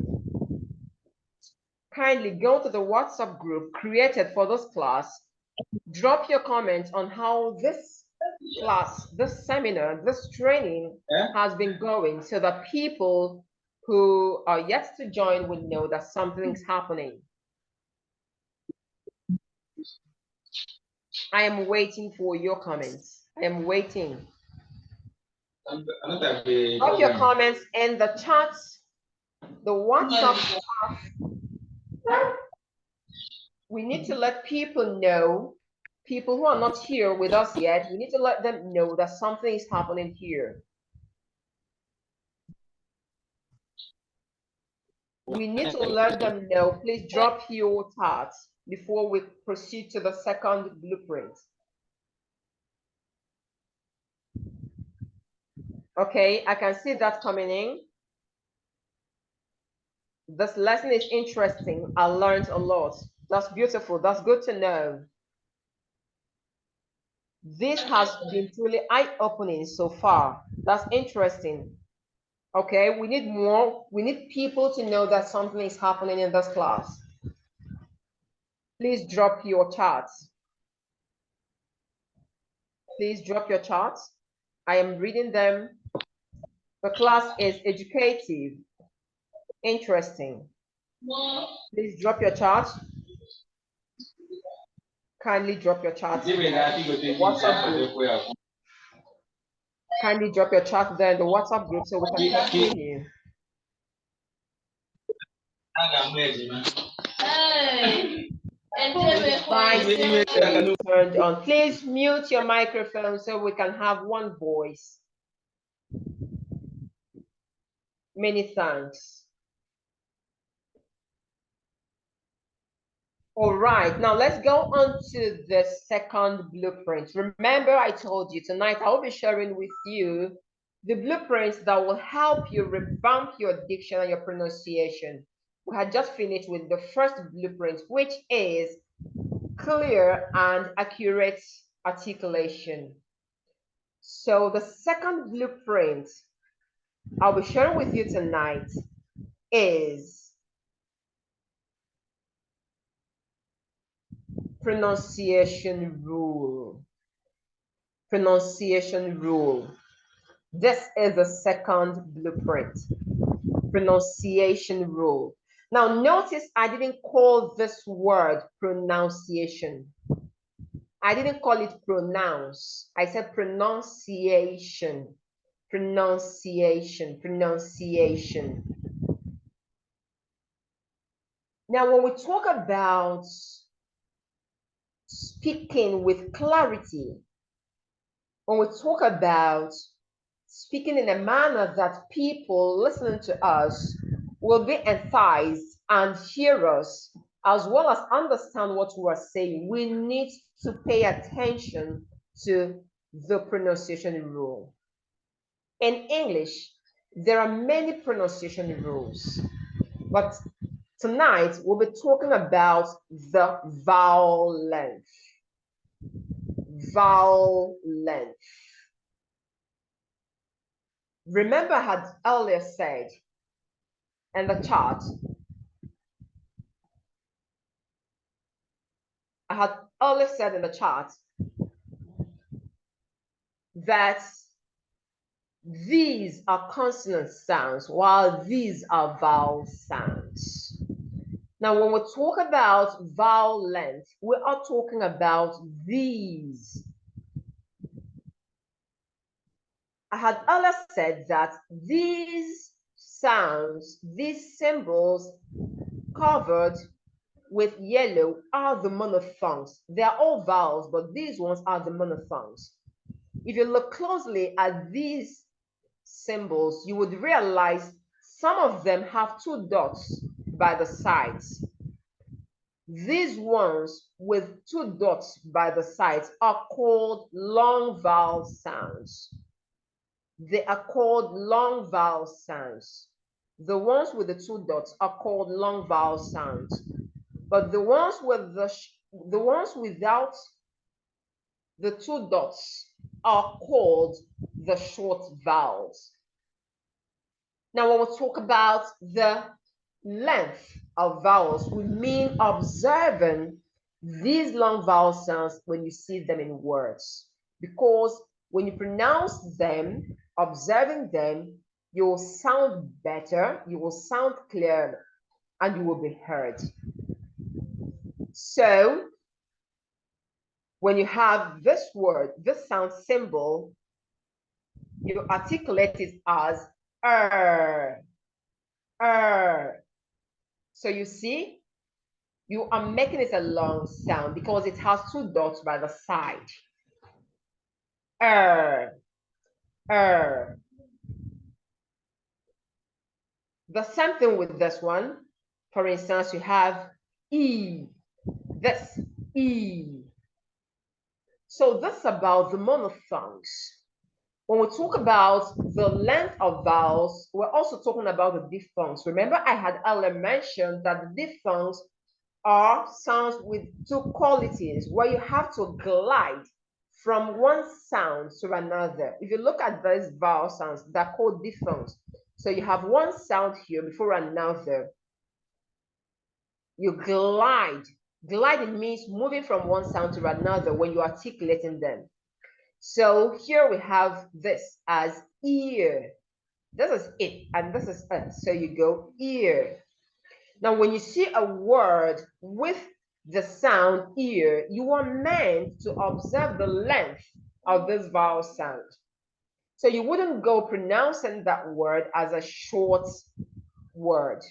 Kindly go to the WhatsApp group created for this class. Drop your comments on how this class, this seminar, this training has been going so that people who are yet to join will know that something's happening. I am waiting for your comments. I am waiting. Drop your comments in the chats, the WhatsApp chat. We need to let people know, people who are not here with us yet, we need to let them know that something is happening here. We need to let them know. Please drop your thoughts before we proceed to the second blueprint. Okay, I can see that coming in. This lesson is interesting. I learned a lot. That's beautiful. That's good to know. This has been truly eye-opening so far. That's interesting. Okay, we need more. We need people to know that something is happening in this class. Please drop your charts. Please drop your charts. I am reading them. The class is educative, interesting. Please drop your charts. Kindly drop your charts. WhatsApp group. Kindly drop your chart there in the WhatsApp group so we can continue. Turned on. Please mute your microphone so we can have one voice. Many thanks. All right, now let's go on to the second blueprint. Remember, I told you tonight I will be sharing with you the blueprints that will help you revamp your diction and your pronunciation. We had just finished with the first blueprint, which is clear and accurate articulation. So the second blueprint I'll be sharing with you tonight is pronunciation rule. Pronunciation rule. This is the second blueprint. Pronunciation rule. Now notice I didn't call this word pronunciation. I didn't call it pronounce. I said pronunciation. Pronunciation. Pronunciation. Now when we talk about speaking with clarity, when we talk about speaking in a manner that people listening to us will be enthused and hear us, as well as understand what we are saying, we need to pay attention to the pronunciation rule. In English, there are many pronunciation rules, but tonight we'll be talking about the vowel length. Vowel length. Remember I had earlier said in the chart, that these are consonant sounds while these are vowel sounds. Now, when we talk about vowel length, we are talking about these. I had earlier said that these sounds, these symbols covered with yellow are the monophthongs. They are all vowels, but these ones are the monophthongs. If you look closely at these symbols, you would realize some of them have two dots by the sides. These ones with two dots by the sides are called long vowel sounds. they are called long vowel sounds. The ones with the two dots are called long vowel sounds. But the ones without the two dots are called the short vowels. Now, when we talk about the length of vowels, we mean observing these long vowel sounds when you see them in words. Because when you pronounce them, observing them, you will sound better, you will sound clearer, and you will be heard. So, when you have this word, this sound symbol, you articulate it as So you see, you are making it a long sound because it has two dots by the side. The same thing with this one. For instance, you have E, this E. So this is about the monophthongs. When we talk about the length of vowels, we're also talking about the diphthongs. Remember, I had earlier mentioned that the diphthongs are sounds with two qualities where you have to glide from one sound to another. If you look at those vowel sounds, they're called diphthongs. So you have one sound here before another. You glide. Gliding means moving from one sound to another when you're articulating them. So here we have this as ear. This is it, and this is it. So you go ear. Now, when you see a word with the sound ear, you are meant to observe the length of this vowel sound. So you wouldn't go pronouncing that word as a short word.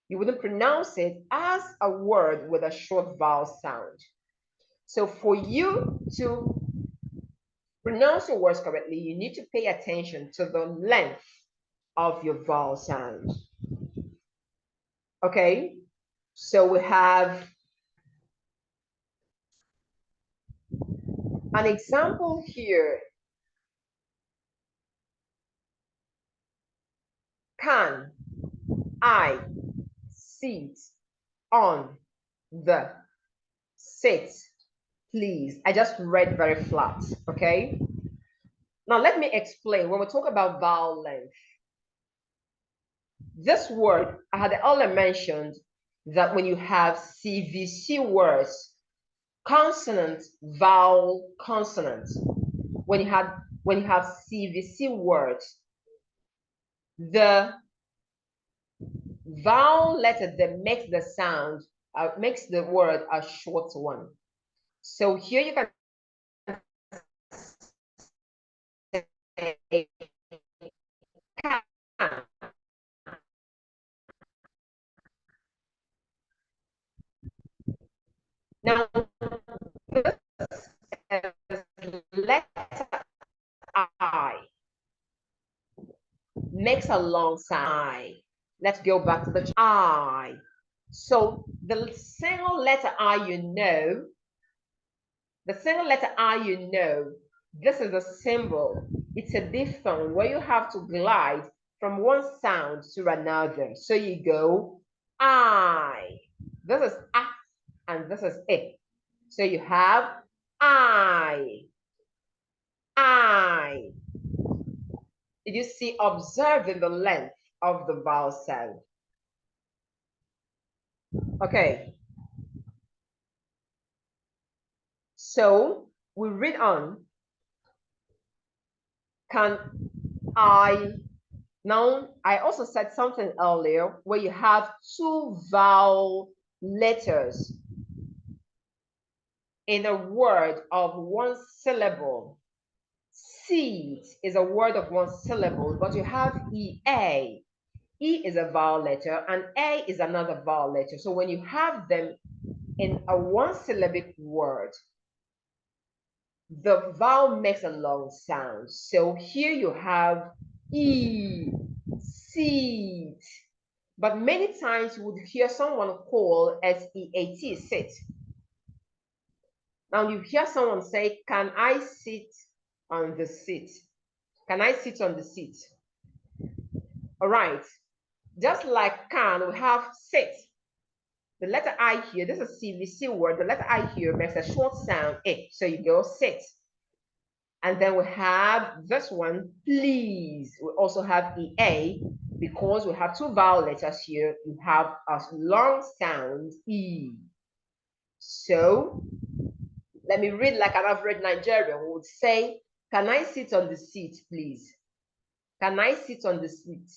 You wouldn't pronounce it as a word with a short vowel sound. So for you to pronounce your words correctly, you need to pay attention to the length of your vowel sound. Okay, so we have an example here. Can I sit on the sit, please? I just read very flat, okay? Now let me explain. When we talk about vowel length, this word, I had earlier mentioned that when you have CVC words, consonant, vowel, consonant, when you have CVC words, the vowel letter that makes the sound, makes the word a short one. So here you can say can. Now, this is letter I makes a long sound. I. Let's go back to the I. So the single letter I you know, this is a symbol. It's a diphthong where you have to glide from one sound to another. So you go I. This is A and this is I. So you have I. Did you see, observing the length of the vowel sound? Okay. So we read on. Can I? Now, I also said something earlier where you have two vowel letters in a word of one syllable. Seed is a word of one syllable, but you have EA. E is a vowel letter and A is another vowel letter. So when you have them in a one-syllabic word, the vowel makes a long sound. So here you have E, seed. But many times you would hear someone call SEAT, sit. Now you hear someone say, can I sit on the seat? Can I sit on the seat? All right. Just like can, we have sit. The letter I here, this is CVC word. The letter I here makes a short sound, eh. So you go sit. And then we have this one, please. We also have EA because we have two vowel letters here. You have a long sound, E. So let me read like an average Nigerian would say, can I sit on the seat, please? Can I sit on the seat?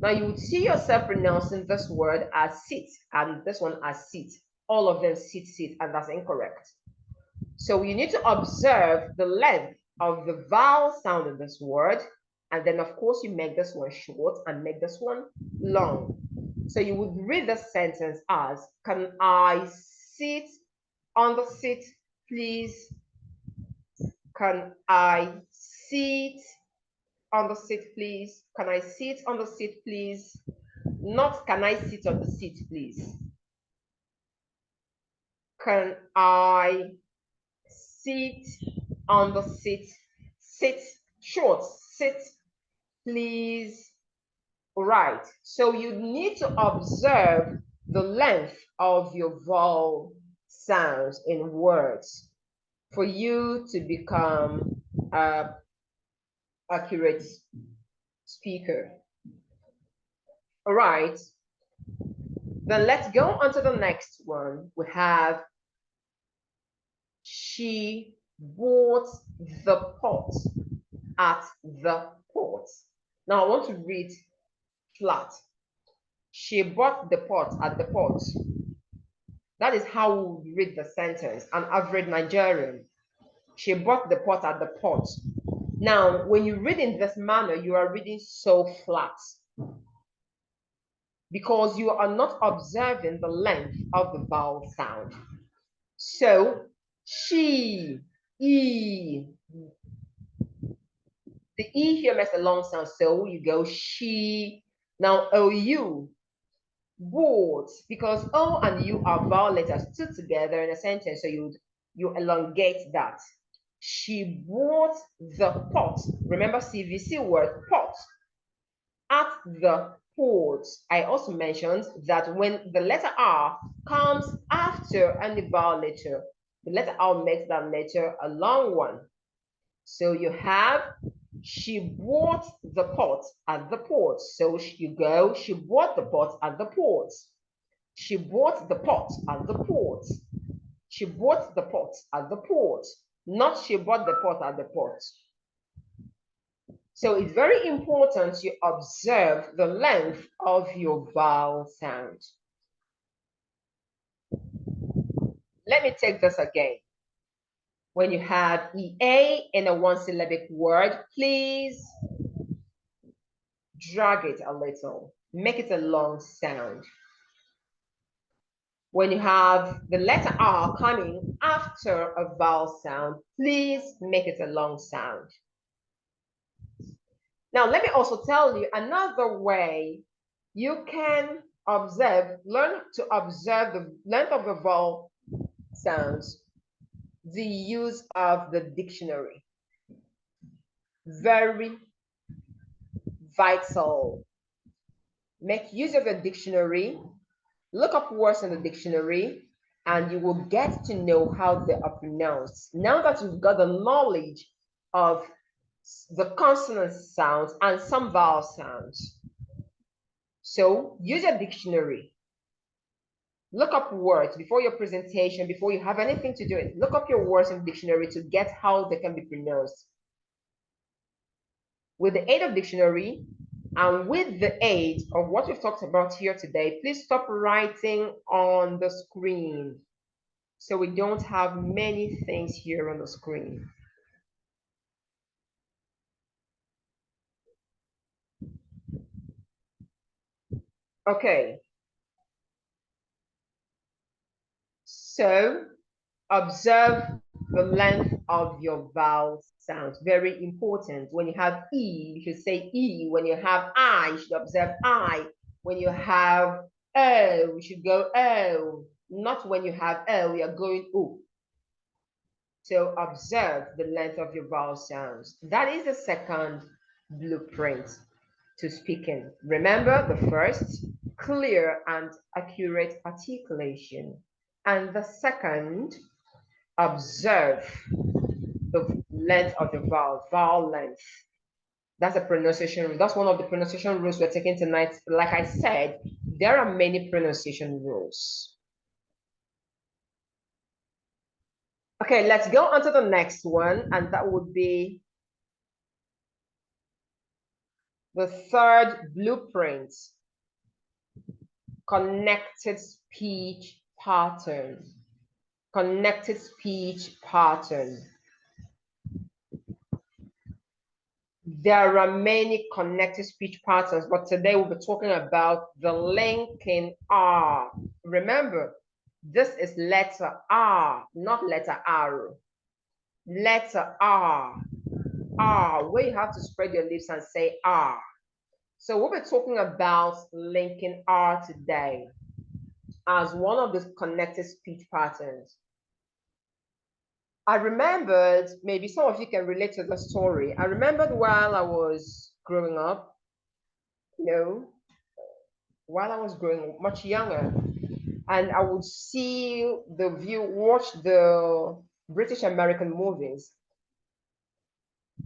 Now you would see yourself pronouncing this word as sit and this one as sit. All of them sit, sit, and that's incorrect. So you need to observe the length of the vowel sound in this word. And then of course you make this one short and make this one long. So you would read the sentence as, can I sit on the seat, please? Can I sit on the seat, please? Can I sit on the seat, please? Not can I sit on the seat, please? Can I sit on the seat? Sit, short, sit, please. All right. So you need to observe the length of your vowel sounds in words for you to become an accurate speaker. All right. Then let's go on to the next one. We have she bought the pot at the port. Now I want to read flat. She bought the pot at the port. That is how we read the sentence, an average Nigerian. She bought the pot at the port. Now, when you read in this manner, you are reading so flat because you are not observing the length of the vowel sound. So, she, E. The E here makes a long sound, so you go she. Now, OU, bought, because O and U are vowel letters stood together in a sentence, so you elongate that. She bought the pot. Remember CVC word, pot. At the port. I also mentioned that when the letter R comes after any vowel letter, the letter R makes that letter a long one. So you have, she bought the pot at the port. So you go, she bought the pot at the port. She bought the pot at the port. She bought the pot at the port. Not she bought the pot at the port. So it's very important you observe the length of your vowel sound. Let me take this again. When you have EA in a one-syllabic word, please drag it a little. Make it a long sound. When you have the letter R coming after a vowel sound, please make it a long sound. Now, let me also tell you another way you can learn to observe the length of the vowel sounds, the use of the dictionary. Very vital. Make use of a dictionary, look up words in the dictionary, and you will get to know how they are pronounced. Now that you've got the knowledge of the consonant sounds and some vowel sounds. So use a dictionary. Look up words before your presentation, before you have anything to do it. Look up your words in the dictionary to get how they can be pronounced. With the aid of dictionary and with the aid of what we've talked about here today, please stop writing on the screen so we don't have many things here on the screen. Okay. So observe the length of your vowel sounds. Very important. When you have E, you should say E. When you have I, you should observe I. When you have O, you should go O. Not when you have O, we are going O. So observe the length of your vowel sounds. That is the second blueprint to speaking. Remember the first, clear and accurate articulation. And the second, observe the length of the vowel length. That's a pronunciation. That's one of the pronunciation rules we're taking tonight. Like I said, there are many pronunciation rules. Okay, let's go on to the next one, and that would be the third blueprint, connected speech pattern. Connected speech pattern. There are many connected speech patterns, but today we'll be talking about the linking R. Remember, this is letter R, not letter R. Letter R. R, where you have to spread your lips and say R. So we'll be talking about linking R today as one of the connected speech patterns. I remembered, maybe some of you can relate to the story. I remembered while I was growing up, while I was growing much younger, and I would watch the British American movies.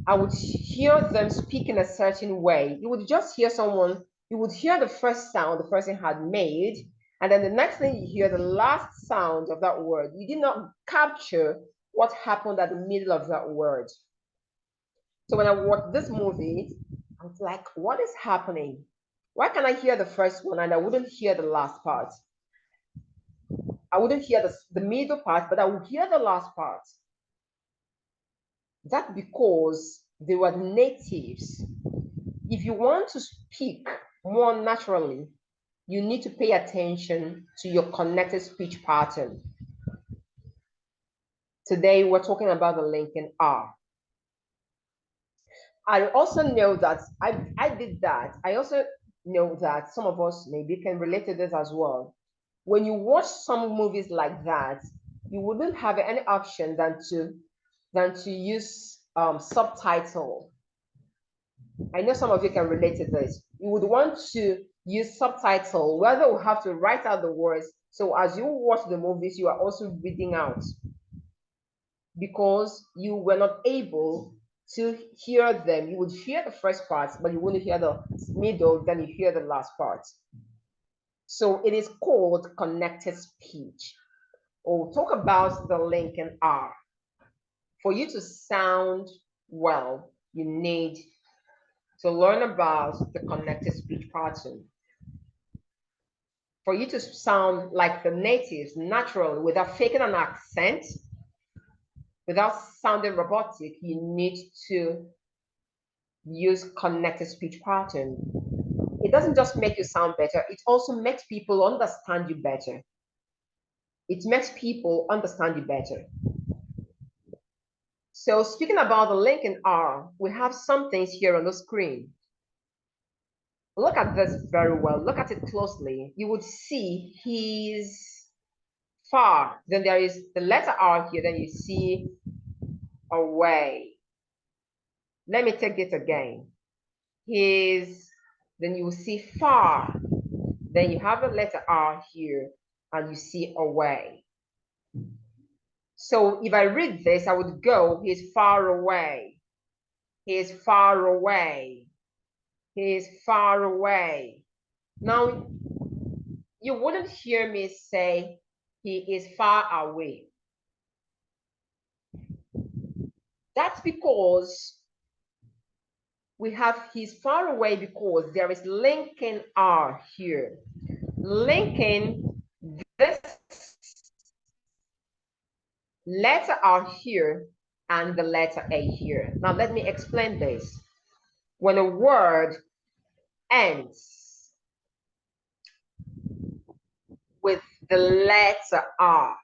I would hear them speak in a certain way. You would just hear someone, you would hear the first sound the person had made, and then the next thing you hear the last sound of that word. You did not capture what happened at the middle of that word. So when I watched this movie, I was like, what is happening? Why can't I hear the first one and I wouldn't hear the last part? I wouldn't hear the middle part, but I would hear the last part. That's because they were natives. If you want to speak more naturally, you need to pay attention to your connected speech pattern. Today, we're talking about the linking R. I also know that I did that. I also know that some of us maybe can relate to this as well. When you watch some movies like that, you wouldn't have any option than to use subtitle. I know some of you can relate to this. You would want to use subtitle, whether you have to write out the words. So as you watch the movies, you are also reading out, because you were not able to hear them. You would hear the first part, but you wouldn't hear the middle, then you hear the last part. So it is called connected speech. We'll talk about the linking R. For you to sound well, you need to learn about the connected speech pattern. For you to sound like the natives naturally, without faking an accent, without sounding robotic, you need to use connected speech pattern. It doesn't just make you sound better, it also makes people understand you better. It makes people understand you better. So speaking about the linking R, we have some things here on the screen. Look at this very well. Look at it closely. You would see he's far. Then there is the letter R here. Then you see away. Let me take it again. He's, then you will see far. Then you have the letter R here and you see away. So if I read this, I would go, he's far away. He's far away. He's far away. Now, you wouldn't hear me say he is far away. That's because we have he's far away, because there is linking R here. Linking this letter R here and the letter A here. Now let me explain this. When a word ends with the letter R,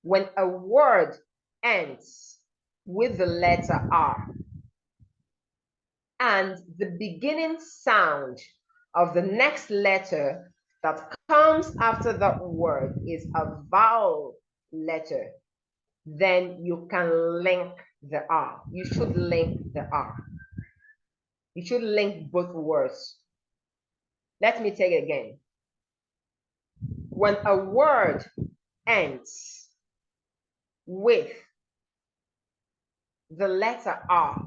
when a word ends with the letter R, and the beginning sound of the next letter that comes after that word is a vowel letter, then you can link the R. You should link the R. You should link both words. Let me take it again. When a word ends with the letter R,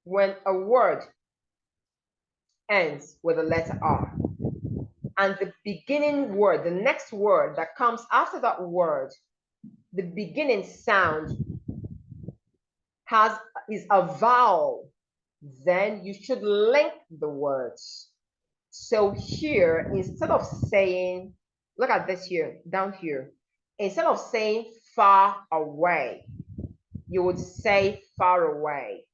when a word ends with the letter R, and the beginning word, the next word that comes after that word, the beginning sound is a vowel, then you should link the words. So here, instead of saying, look at this here, down here, instead of saying far away, you would say far away,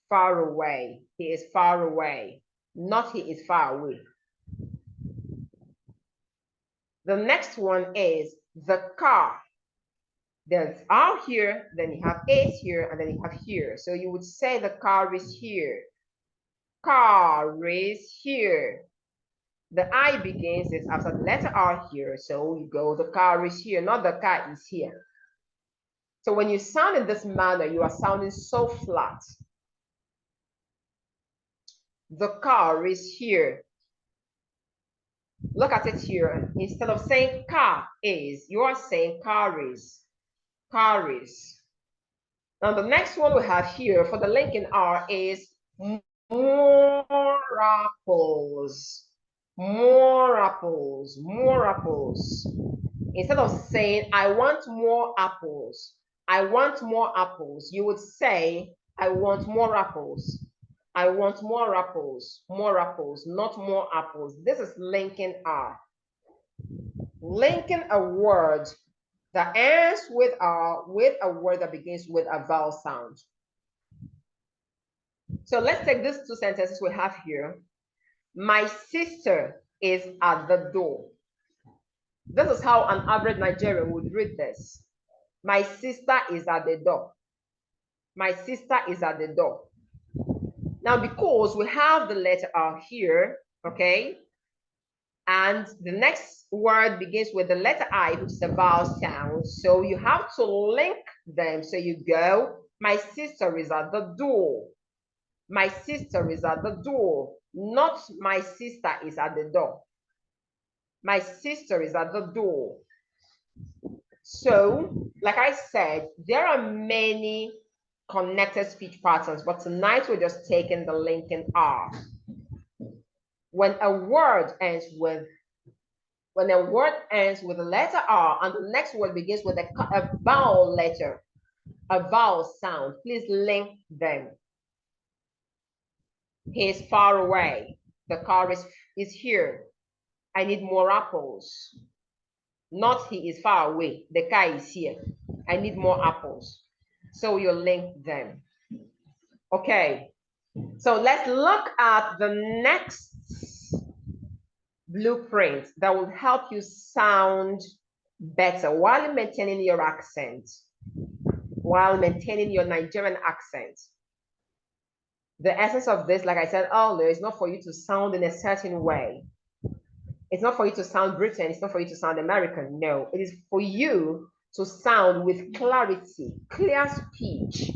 far away. He is far away, not he is far away. The next one is the car. There's R here, then you have is here, and then you have here. So you would say the car is here. Car is here. The I begins is after the letter R here. So you go, the car is here, not the car is here. So when you sound in this manner, you are sounding so flat. The car is here. Look at it here. Instead of saying car is, you are saying car is. Car is. Now the next one we have here for the linking R is more apples. More apples. More apples. Instead of saying I want more apples, I want more apples, you would say I want more apples. I want more apples, not more apples. This is linking R. Linking a word that ends with R with a word that begins with a vowel sound. So let's take these two sentences we have here. My sister is at the door. This is how an average Nigerian would read this. My sister is at the door. My sister is at the door. Now, because we have the letter R here, okay, and the next word begins with the letter I, which is a vowel sound, so you have to link them. So you go, my sister is at the door. My sister is at the door, not my sister is at the door. My sister is at the door. So, like I said, there are many connected speech patterns, but tonight we're just taking the linking R. When a word ends with the letter R and the next word begins with a vowel letter, a vowel sound, please link them. He is far away. The car is here. I need more apples. Not he is far away. The car is here. I need more apples. So you link them. Okay. So let's look at the next blueprint that will help you sound better while maintaining your accent, while maintaining your Nigerian accent. The essence of this, like I said earlier, is not for you to sound in a certain way. It's not for you to sound Britain. It's not for you to sound American. No, it is for you to sound with clarity, clear speech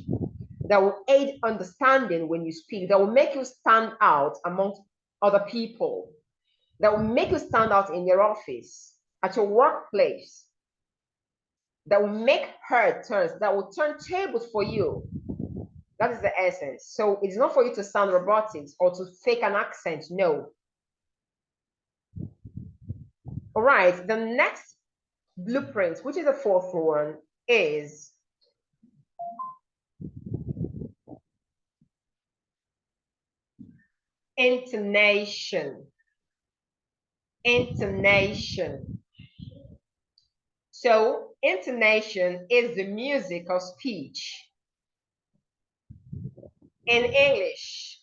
that will aid understanding when you speak, that will make you stand out amongst other people, that will make you stand out in your office, at your workplace, that will make head turns, that will turn tables for you. That is the essence. So it's not for you to sound robotic or to fake an accent. No. All right, the next blueprint, which is the fourth one, is intonation. Intonation. So intonation is the music of speech. In English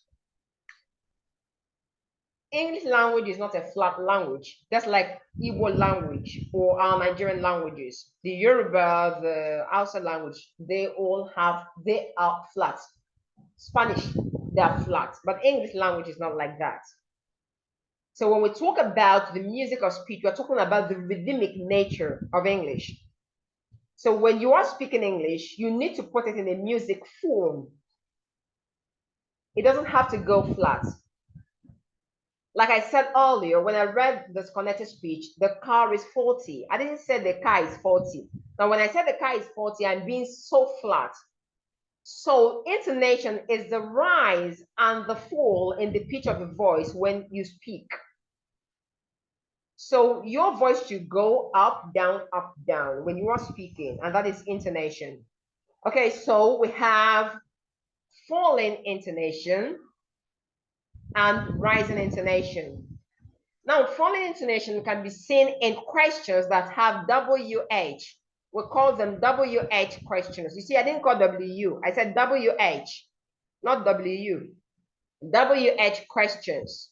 language is not a flat language. That's like Igbo language or our Nigerian languages. The Yoruba, the Hausa language, they are flat. Spanish, they are flat, but English language is not like that. So when we talk about the music of speech, we're talking about the rhythmic nature of English. So when you are speaking English, you need to put it in a music form. It doesn't have to go flat. Like I said earlier, when I read this connected speech, the car is 40. I didn't say the car is 40. Now, when I said the car is 40, I'm being so flat. So intonation is the rise and the fall in the pitch of the voice when you speak. So your voice should go up, down, when you are speaking, and that is intonation. Okay, so we have falling intonation and rising intonation. Now, falling intonation can be seen in questions that have WH. We call them WH questions. You see, I didn't call WU. I said WH, not WU. WH questions.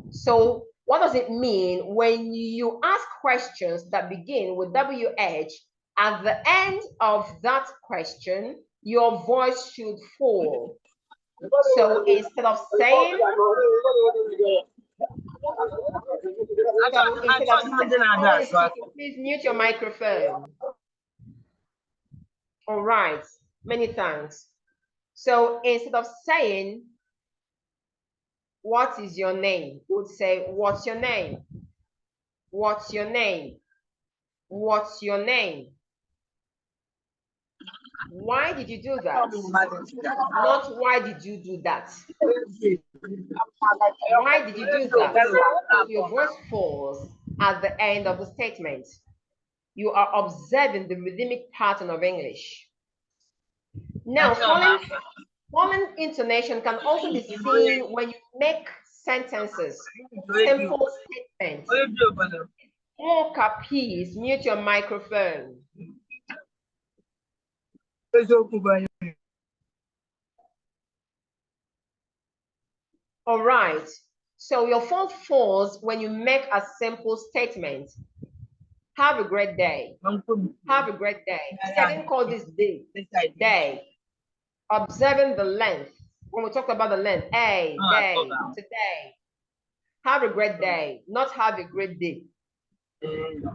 So what does it mean when you ask questions that begin with WH? At the end of that question, your voice should fall. So instead of saying, please mute your microphone. All right, many thanks. So instead of saying, what is your name? You would say, what's your name? What's your name? What's your name? Why did you do that? Not why did you do that? Why did you do that? Your voice falls at the end of the statement. You are observing the rhythmic pattern of English. Now, falling intonation can also be seen when you make sentences, simple statements. Walker, please mute your microphone. All right. So your fault falls when you make a simple statement. Have a great day. Have a great day. I didn't call this day. Day. Observing the length. When we talked about the length, day, today. Have a great day, not have a great day.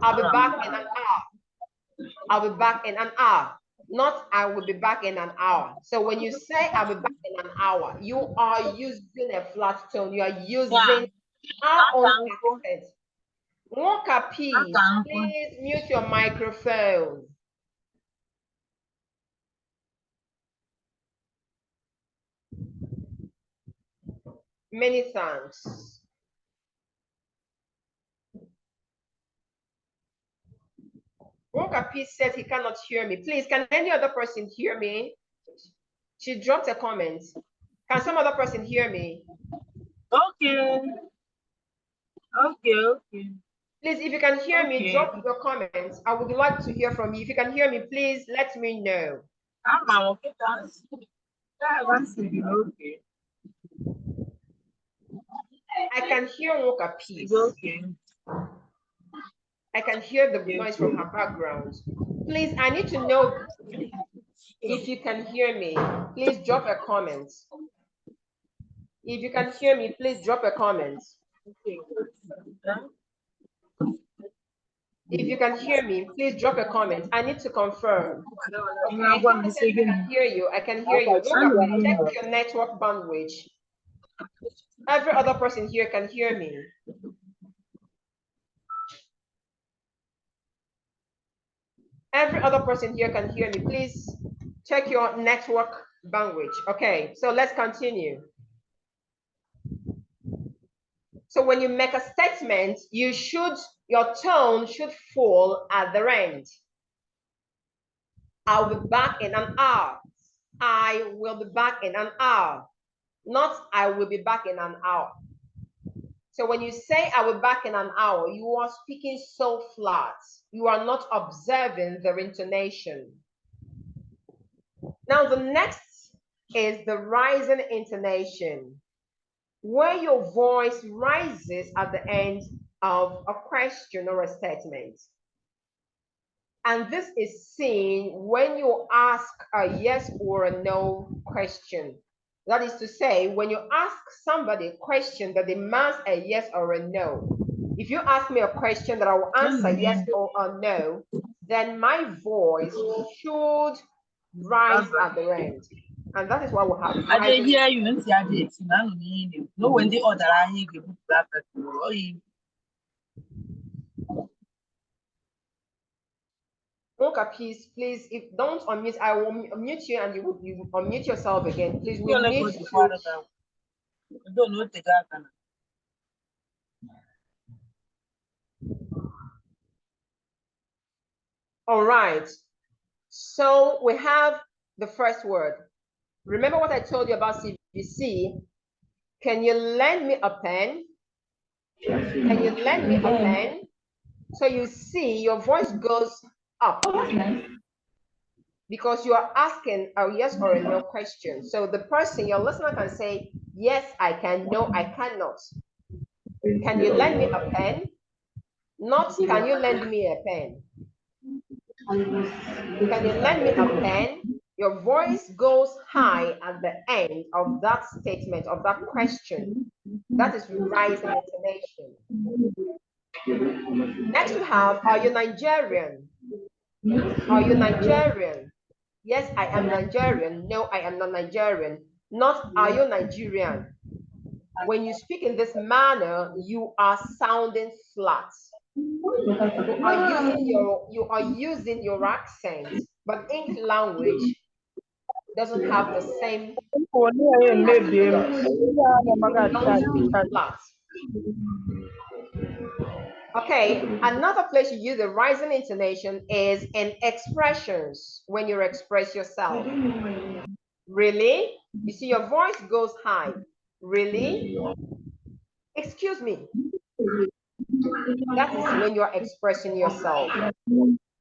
I'll be back in an hour. I'll be back in an hour, not I will be back in an hour. So when you say I'll be back in an hour, you are using a flat tone. You are using our own accent. Walker, please mute your microphone. Many thanks. Walker P said he cannot hear me. Please, can any other person hear me? She dropped a comment. Can some other person hear me? Okay. Okay. Please, if you can hear me, drop your comments. I would like to hear from you. If you can hear me, please let me know. Okay. I can hear Walker P. Okay. I can hear the noise from her background. Please, I need to know if you can hear me. Please drop a comment. If you can hear me, please drop a comment. If you can hear me, please drop a comment. I need to confirm. Okay, I can hear you. I can hear you. Check your network bandwidth. Every other person here can hear me. Every other person here can hear me. Please check your network bandwidth. Okay, so let's continue. So when you make a statement, your tone should fall at the end. I'll be back in an hour. I will be back in an hour. Not I will be back in an hour. So when you say I will be back in an hour, you are speaking so flat. You are not observing the intonation. Now the next is the rising intonation, where your voice rises at the end of a question or a statement. And this is seen when you ask a yes or a no question. That is to say, when you ask somebody a question that demands a yes or a no. If you ask me a question that I will answer yes or no, then my voice should rise at the end. And that is why we have I did rising. hear you and see I did. No, when the other I hear you that. Mocha, please, if don't unmute, I will mute you and you unmute yourself again. Please, we need to. Don't know the guy. All right. So we have the first word. Remember what I told you about CVC? Can you lend me a pen? Can you lend me a pen? So you see your voice goes up because you are asking a yes or a no question. So the person, your listener, can say, yes, I can, no, I cannot. Can you lend me a pen? Not, can you lend me a pen? Can you lend me a pen? Your voice goes high at the end of that statement, of that question. That is rising intonation. Next we have, are you Nigerian? Are you Nigerian? Yes, I am Nigerian. No, I am not Nigerian. Not, are you Nigerian? When you speak in this manner, you are sounding flat. You are using your accent, but English language doesn't have the same. Flat. Okay, another place you use the rising intonation is in expressions when you express yourself. Really? You see, your voice goes high. Really? Excuse me. That is when you are expressing yourself.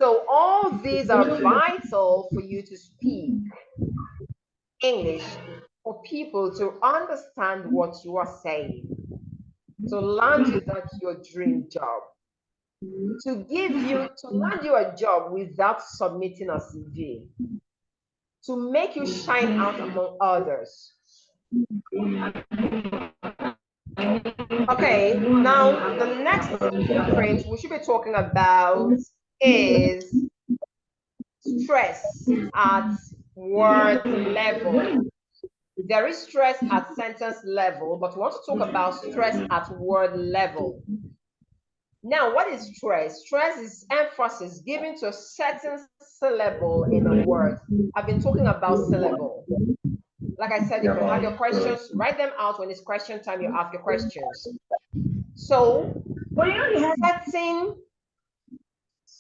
So all these are vital for you to speak English for people to understand what you are saying. To land you that your dream job. To land you a job without submitting a CV. To make you shine out among others. Okay, now the next difference we should be talking about is stress at word level. There is stress at sentence level, but we want to talk about stress at word level. Now, what is stress? Stress is emphasis given to a certain syllable in a word. I've been talking about syllable. Like I said, if you have your questions, write them out. When it's question time, you ask your questions. So,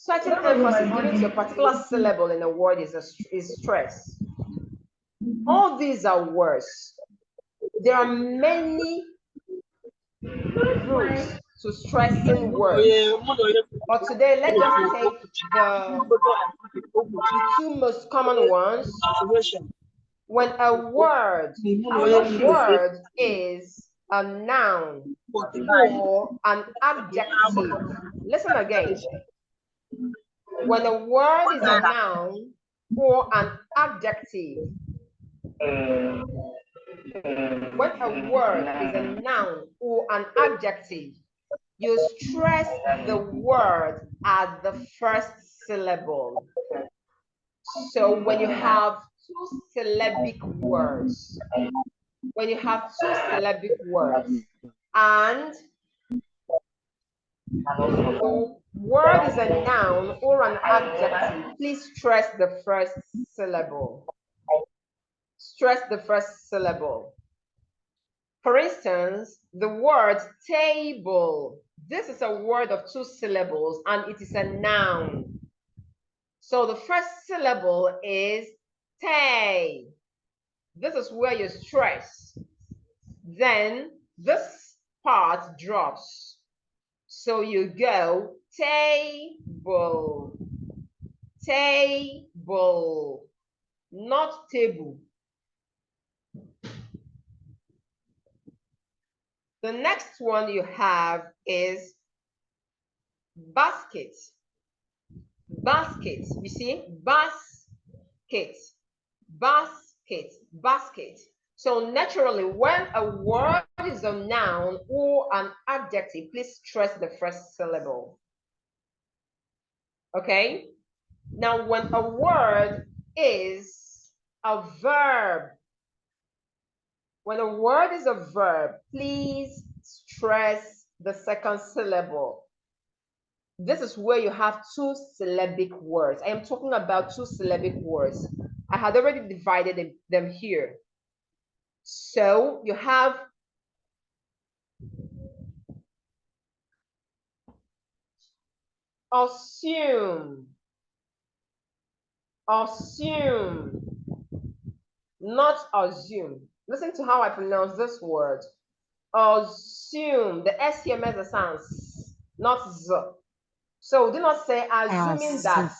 certain emphasis given to a particular syllable in a word is stress. All these are words. There are many rules to stressing words. But today, let's just take the two most common ones. When a word is a noun or an adjective. Listen again. When a word is a noun or an adjective. When a word is a noun or an adjective, you stress the word at the first syllable. So when you have two syllabic words, and the word is a noun or an adjective, please stress the first syllable. Stress the first syllable. For instance, the word table. This is a word of two syllables and it is a noun. So the first syllable is tay. This is where you stress. Then this part drops. So you go table, table, not table. The next one you have is basket. Basket, you see, basket, basket, basket. So naturally, when a word is a noun or an adjective, please stress the first syllable. Okay? Now, when a word is a verb, when a word is a verb, please stress the second syllable. This is where you have two syllabic words. I am talking about two syllabic words. I had already divided them here. So you have assume, assume, not assume. Listen to how I pronounce this word. Assume. The S here makes a sound, not Z. So do not say assuming that,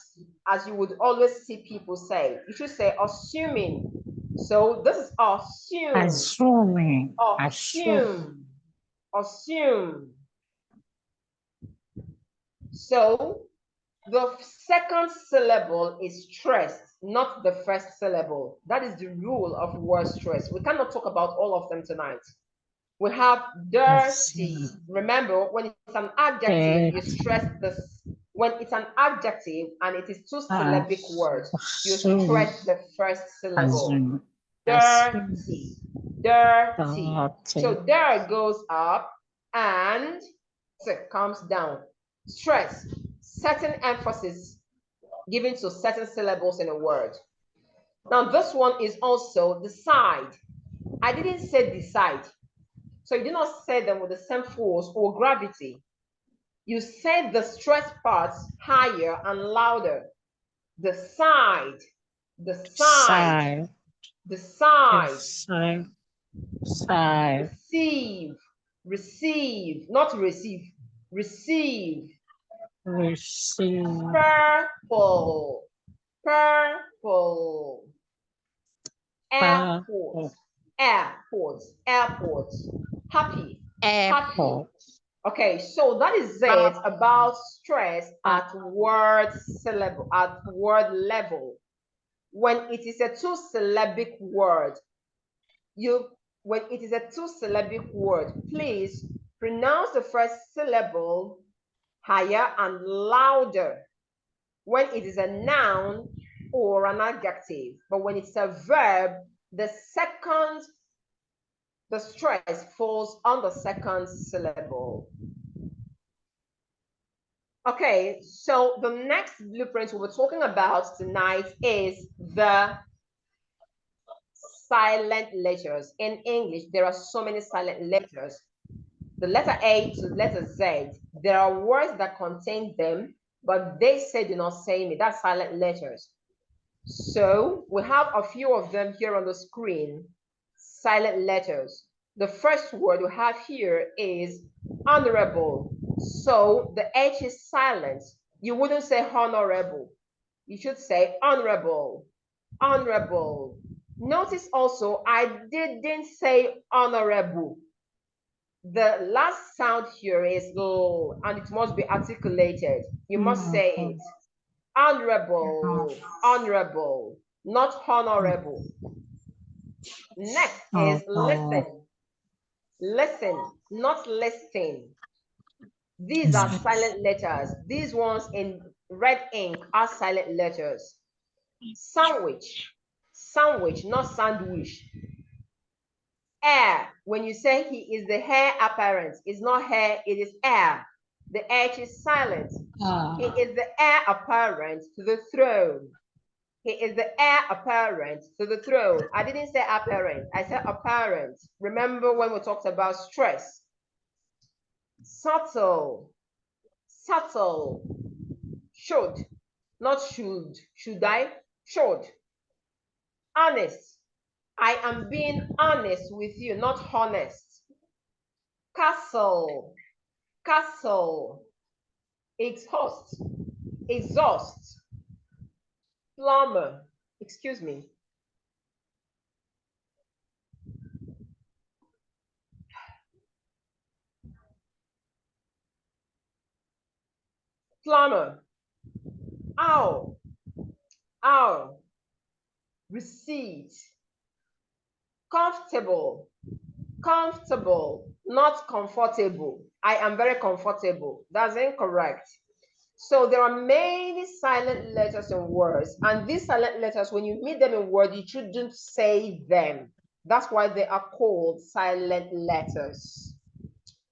as you would always see people say. You should say assuming. So this is assume. Assuming. Assume. Assume. So the second syllable is stressed, not the first syllable. That is the rule of word stress. We cannot talk about all of them tonight. We have dirty. Remember, when it's an adjective, you stress this. When it's an adjective and it is two syllabic words, you stress the first syllable. Dirty. Dirty. So there goes up and comes down. Stress. Certain emphasis given to certain syllables in a word. Now, this one is also decide. I didn't say decide. So you do not say them with the same force or gravity. You say the stress parts higher and louder. The side, the side, the side. Receive, receive, not receive, receive. Purple, purple. Airport, airport, airport. Happy, happy. Okay, so that is it about stress at word syllable, at word level. When it is a two-syllabic word, when it is a two-syllabic word, please pronounce the first syllable higher and louder when it is a noun or an adjective. But when it's a verb, the stress falls on the second syllable. Okay, so the next blueprint we're talking about tonight is the silent letters. In English, there are so many silent letters. The letter A to letter Z, there are words that contain them, but they say do not say me. That's silent letters. So we have a few of them here on the screen, silent letters. The first word we have here is honorable. So the H is silent. You wouldn't say honorable. You should say honorable, honorable. Notice also, I didn't say honorable. The last sound here is L, and it must be articulated. You must say it. Honorable, honorable, not honorable. Next is listen. Listen, not listing. These are silent letters. These ones in red ink are silent letters. Sandwich, sandwich, not sandwich. Air, when you say he is the heir apparent, it's not hair, it is air. The H is silent. He is the heir apparent to the throne. He is the heir apparent to the throne. I didn't say apparent, I said apparent. Remember when we talked about stress? Subtle, subtle. Should, not should. Should I? Should. Honest. I am being honest with you, not honest. Castle, castle. Exhaust, exhaust. Plumber, excuse me. Plumber. Owl, owl. Receipt. Comfortable, comfortable, not comfortable. I am very comfortable. That's incorrect. So there are many silent letters in words, and these silent letters, when you meet them in words, you shouldn't say them. That's why they are called silent letters.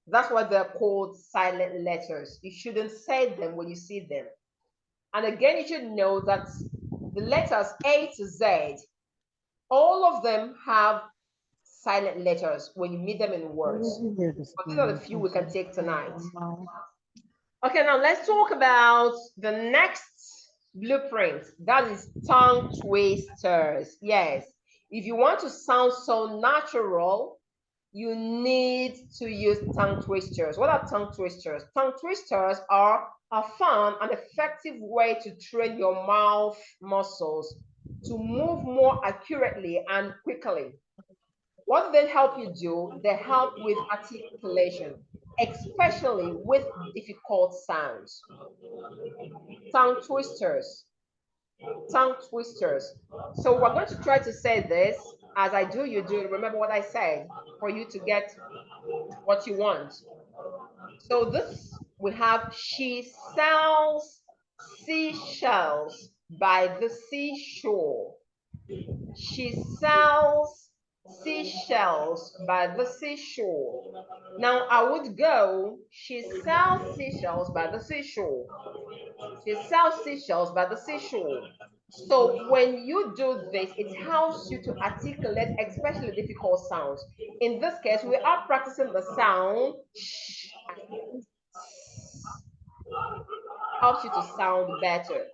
That's why they're called silent letters. You shouldn't say them when you see them. And again, you should know that the letters A to Z, all of them have silent letters when you meet them in words. But these are the few we can take tonight. Okay, now let's talk about the next blueprint. That is tongue twisters. Yes, if you want to sound so natural, you need to use tongue twisters. What are tongue twisters? Tongue twisters are a fun and effective way to train your mouth muscles to move more accurately and quickly. What do they help you do? They help with articulation, especially with difficult sounds. Tongue twisters. Tongue twisters. So we're going to try to say this. As I do, you do. Remember what I said for you to get what you want. So this, we have, she sells seashells by the seashore. She sells seashells by the seashore. Now I would go, she sells seashells by the seashore. She sells seashells by the seashore. So when you do this, it helps you to articulate especially difficult sounds. In this case, we are practicing the sound sh and s. Helps you to sound better.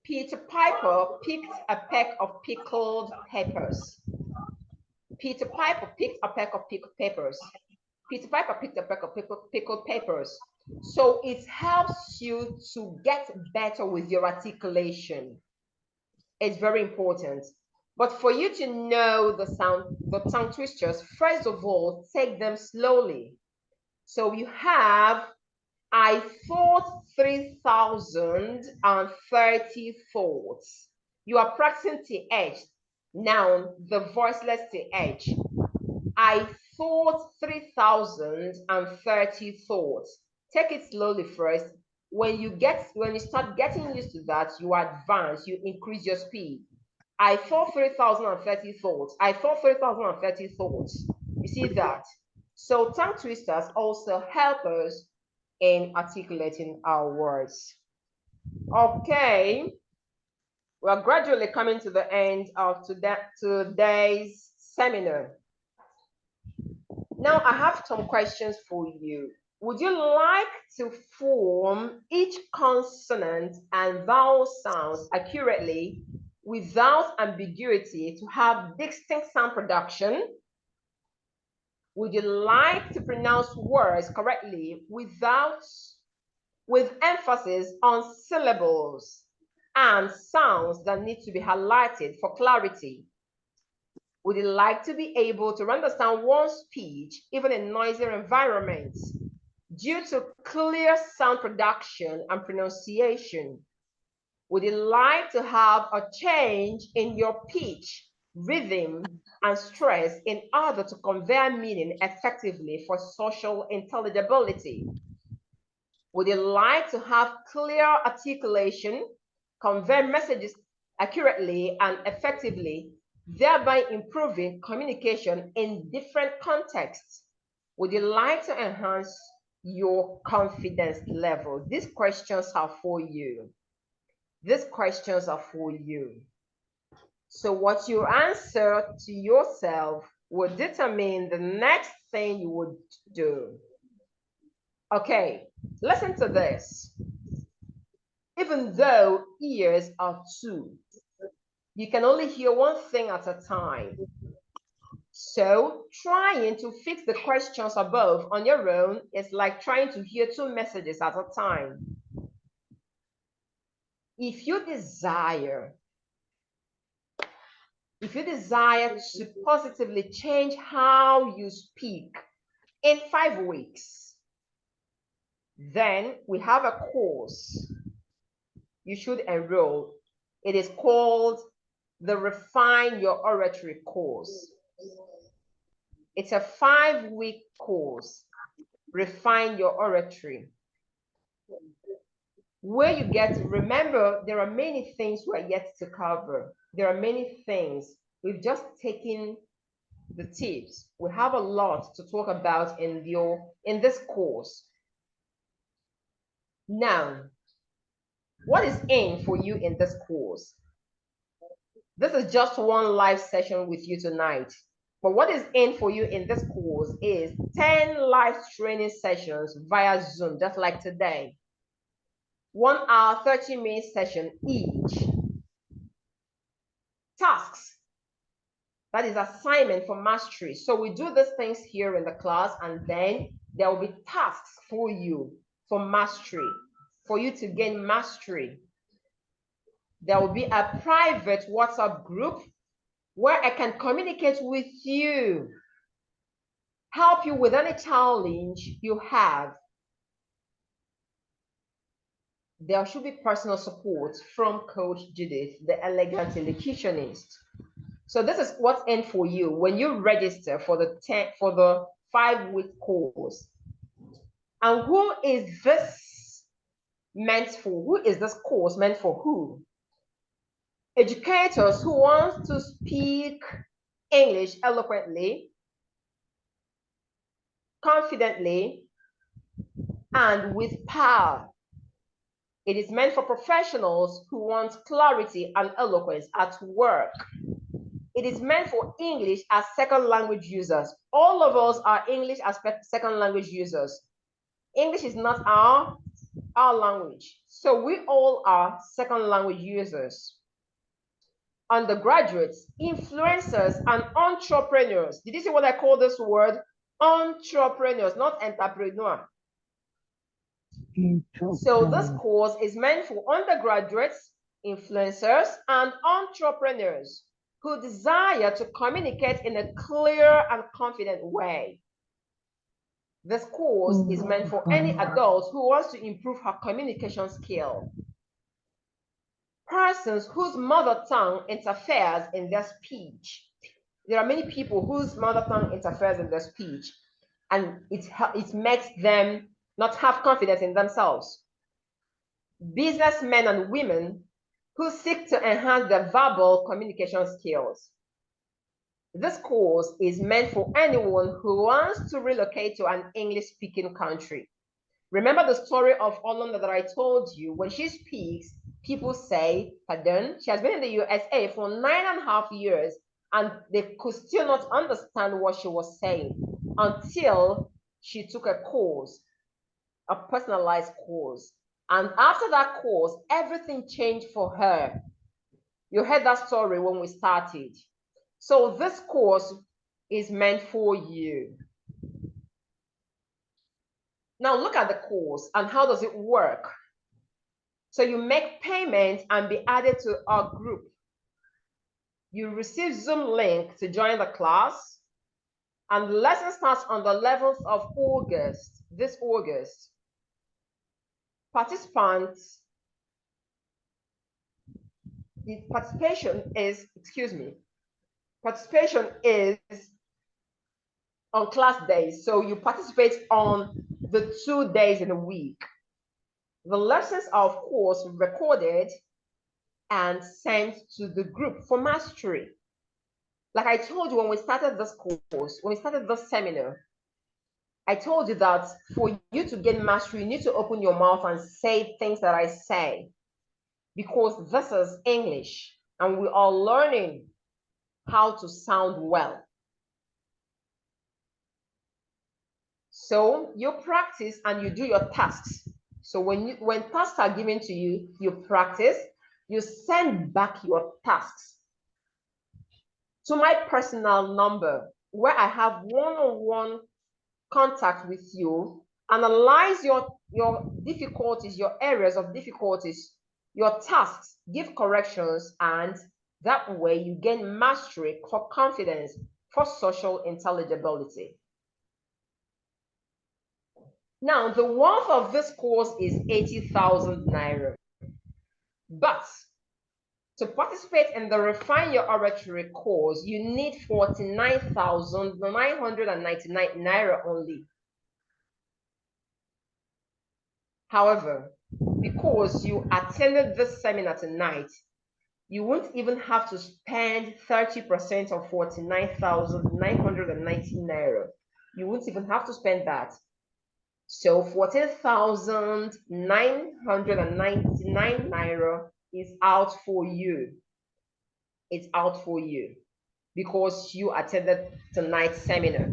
Peter Piper picked a peck of pickled peppers. Peter Piper picked a peck of pickled peppers. Peter Piper picked a peck of pickled peppers. So it helps you to get better with your articulation. It's very important. But for you to know the sound, the tongue twisters, first of all, take them slowly. So you have, I thought 3,030 thoughts. You are practicing TH. Now the voiceless TH. I thought 3,030 thoughts. Take it slowly first. When you start getting used to that, you advance, you increase your speed. I thought 3,030 thoughts. I thought 3,030 thoughts. You see that? So tongue twisters also help us in articulating our words. Okay. We're gradually coming to the end of today's seminar. Now I have some questions for you. Would you like to form each consonant and vowel sounds accurately without ambiguity to have distinct sound production? Would you like to pronounce words correctly with emphasis on syllables and sounds that need to be highlighted for clarity? Would you like to be able to understand one's speech even in noisy environments due to clear sound production and pronunciation? Would you like to have a change in your pitch, rhythm, and stress in order to convey meaning effectively for social intelligibility? Would you like to have clear articulation, convey messages accurately and effectively, thereby improving communication in different contexts? Would you like to enhance your confidence level? These questions are for you. These questions are for you. So what you answer to yourself will determine the next thing you would do. Okay, listen to this. Even though ears are two, you can only hear one thing at a time. So trying to fix the questions above on your own is like trying to hear two messages at a time. If you desire to positively change how you speak in 5 weeks, then we have a course you should enroll. It is called the Refine Your Oratory course. It's a 5-week course, Refine Your Oratory. Where you get, remember, there are many things we are yet to cover. There are many things. We've just taken the tips. We have a lot to talk about in this course. Now, what is in for you in this course? This is just one live session with you tonight. But what is in for you in this course is 10 live training sessions via Zoom, just like today. 1 hour, 30-minute session each. Tasks. That is assignment for mastery. So we do these things here in the class, and then there will be tasks for you for mastery, for you to gain mastery. There will be a private WhatsApp group where I can communicate with you, help you with any challenge you have. There should be personal support from Coach Judith, the elegant elocutionist. So this is what's in for you when you register for the 5-week course. And who is this meant for? Who is this course meant for? Who? Educators who want to speak English eloquently, confidently, and with power. It is meant for professionals who want clarity and eloquence at work. It is meant for English as second language users. All of us are English as second language users. English is not our language. So we all are second language users. Undergraduates, influencers, and entrepreneurs. Did you see what I call this word? Entrepreneurs, not entrepreneur. So this course is meant for undergraduates, influencers, and entrepreneurs who desire to communicate in a clear and confident way. This course is meant for any adult who wants to improve her communication skill. Persons whose mother tongue interferes in their speech. There are many people whose mother tongue interferes in their speech, and it makes them not have confidence in themselves. Businessmen and women who seek to enhance their verbal communication skills. This course is meant for anyone who wants to relocate to an English-speaking country. Remember the story of Olanda that I told you? When she speaks, people say, pardon, she has been in the USA for 9.5 years, and they could still not understand what she was saying until she took a course, a personalized course. And after that course, everything changed for her. You heard that story when we started. So this course is meant for you. Now look at the course and how does it work? So you make payment and be added to our group. You receive Zoom link to join the class, and the lesson starts on the 11th of August, this August. Participants, the participation is on class days. So you participate on the 2 days in a week. The lessons are, of course, recorded and sent to the group for mastery. Like I told you when we started this course, when we started this seminar, I told you that for you to gain mastery, you need to open your mouth and say things that I say, because this is English and we are learning how to sound well. So you practice and you do your tasks. So when tasks are given to you, you practice, you send back your tasks to my personal number, where I have one-on-one contact with you, analyze your difficulties, your areas of difficulties, your tasks, give corrections, and that way you gain mastery for confidence, for social intelligibility. Now, the worth of this course is 80,000 Naira. But to participate in the Refine Your Oratory course, you need 49,999 Naira only. However, because you attended this seminar tonight, you won't even have to spend 30% of 49,990 naira. You won't even have to spend that. So 14,999 naira is out for you. It's out for you because you attended tonight's seminar.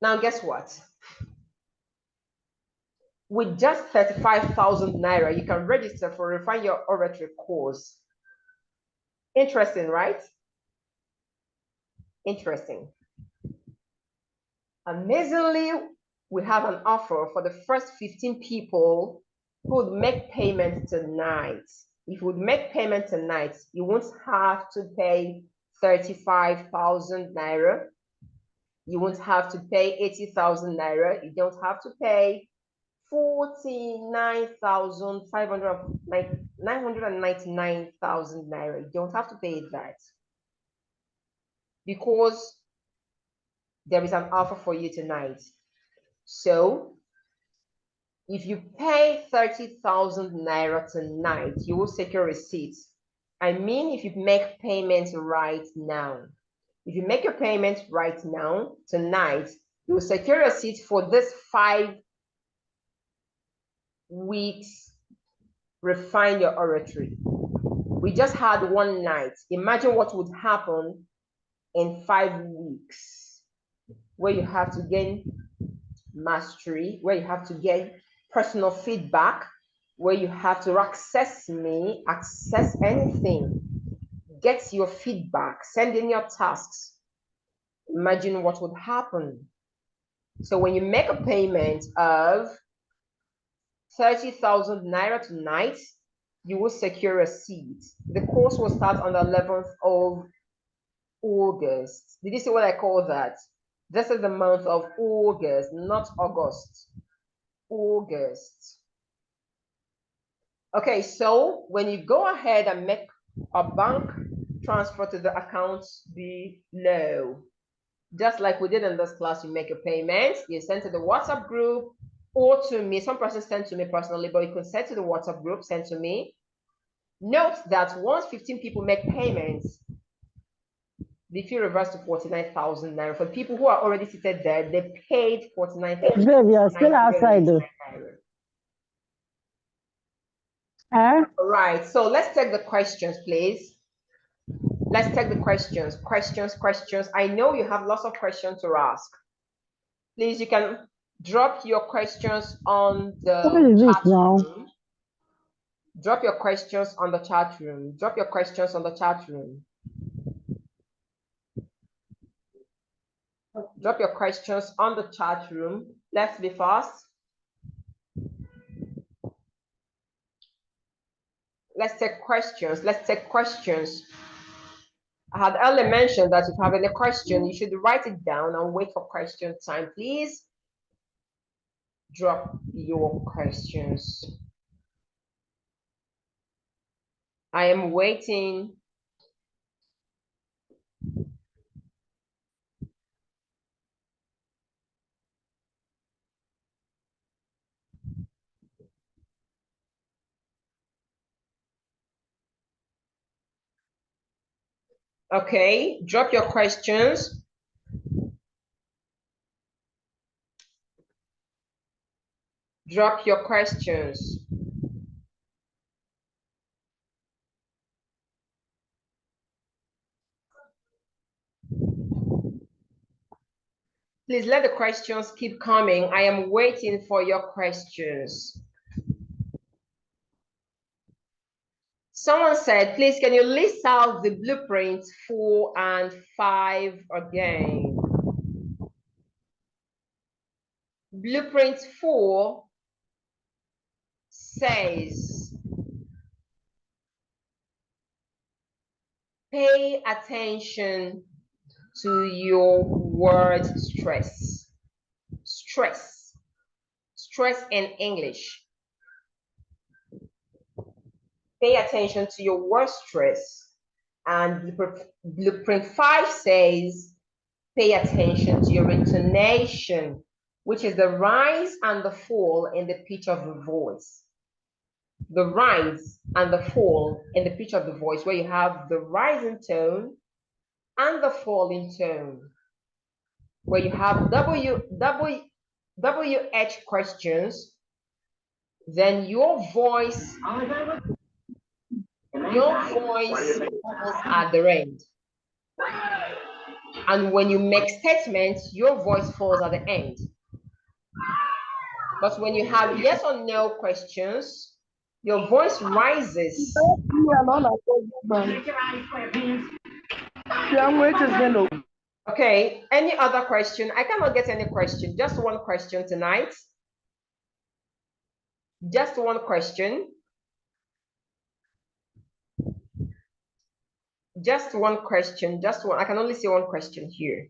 Now, guess what? With just 35,000 naira, you can register for Refine Your Oratory course. Interesting, right? Interesting. Amazingly, we have an offer for the first 15 people who would make payment tonight. If you would make payment tonight, you won't have to pay 35,000 naira. You won't have to pay 80,000 naira. You don't have to pay 999,000 naira. You don't have to pay that because there is an offer for you tonight. So if you pay 30,000 naira tonight, you will secure receipts. I mean, if you make payments right now, if you make your payment right now, tonight, you will secure a seat for this 5 weeks. Refine Your Oratory. We just had one night. Imagine what would happen in 5 weeks, where you have to gain mastery, where you have to get personal feedback, where you have to access me, access anything, get your feedback, send in your tasks. Imagine what would happen. So when you make a payment of 30,000 naira tonight, you will secure a seat. The course will start on the 11th of August. Did you see what I call that? This is the month of August, not August. August. Okay, so when you go ahead and make a bank transfer to the accounts below, just like we did in this class, you make a payment, you send to the WhatsApp group or to me. Some persons send to me personally, but you can send to the WhatsApp group, send to me. Note that once 15 people make payments, the fee reverts to 49,000 naira. For people who are already seated there, they paid 49,000. Babe, you're still outside though. Huh? All right, so let's take the questions, please. Let's take the questions. Questions. I know you have lots of questions to ask. Please, you can drop your questions on the chat room. Drop your questions on the chat room. Drop your questions on the chat room. Drop your questions on the chat room. Let's be fast. Let's take questions. Let's take questions. I had earlier mentioned that if you have any question, you should write it down and wait for question time. Please drop your questions. I am waiting. Okay, drop your questions. Drop your questions. Please let the questions keep coming. I am waiting for your questions. Someone said, please, can you list out the blueprints 4 and 5 again? Blueprint 4 says, pay attention to your word stress. Stress. Stress in English. Pay attention to your word stress. And blueprint 5 says, pay attention to your intonation which is the rise and the fall in the pitch of the voice. The rise and the fall in the pitch of the voice, where you have the rising tone and the falling tone, where you have WH questions, then your voice falls at the end. And when you make statements, your voice falls at the end. But when you have yes or no questions, your voice rises. Okay, any other question? I cannot get any question. Just one question tonight. Just one question. Just one question. Just one. I can only see one question here.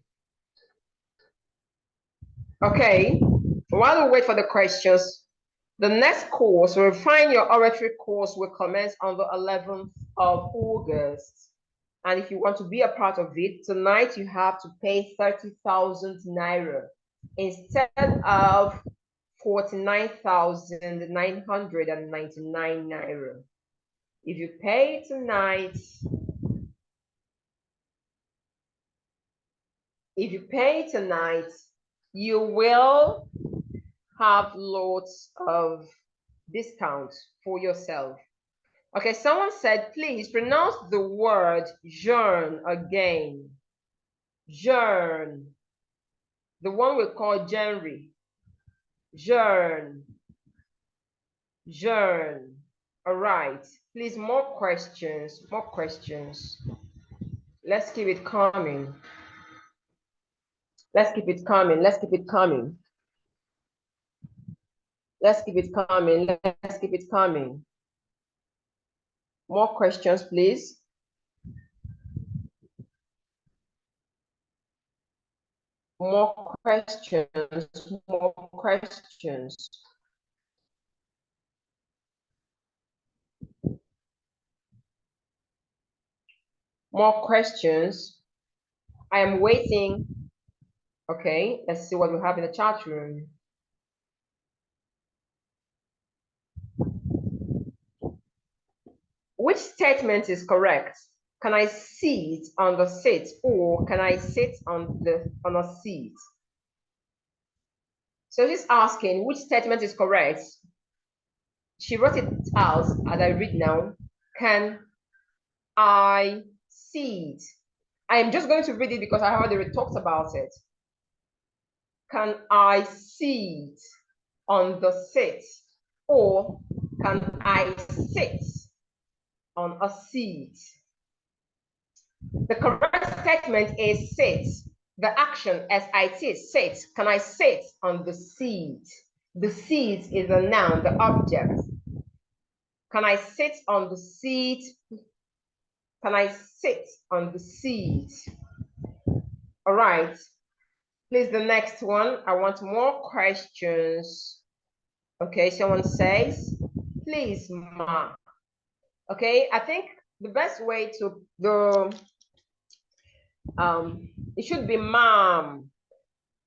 Okay, while we wait for the questions, the next course, Refine Your Oratory course, will commence on the 11th of August. And if you want to be a part of it, tonight you have to pay 30,000 Naira instead of 49,999 Naira. If you pay tonight, you will have lots of discounts for yourself. Okay, someone said, please pronounce the word jeûne again. Jeûne. The one we call January. Jeûne. Jeûne. All right. Please, more questions. More questions. Let's keep it coming. Let's keep it coming. Let's keep it coming. Let's keep it coming. Let's keep it coming. More questions, please. More questions. More questions. More questions. I am waiting. Okay, let's see what we have in the chat room. Which statement is correct? Can I sit on the seat, or can I sit on a seat? So she's asking which statement is correct. She wrote it out as I read now. Can I sit? I am just going to read it because I already talked about it. Can I sit on the seat, or can I sit on a seat? The correct statement is sit. The action S-I-T, sit. Can I sit on the seat? The seat is a noun, the object. Can I sit on the seat? Can I sit on the seat? All right. Please, the next one. I want more questions. Okay, someone says, please, ma. Okay, I think the best way to do, it should be mom.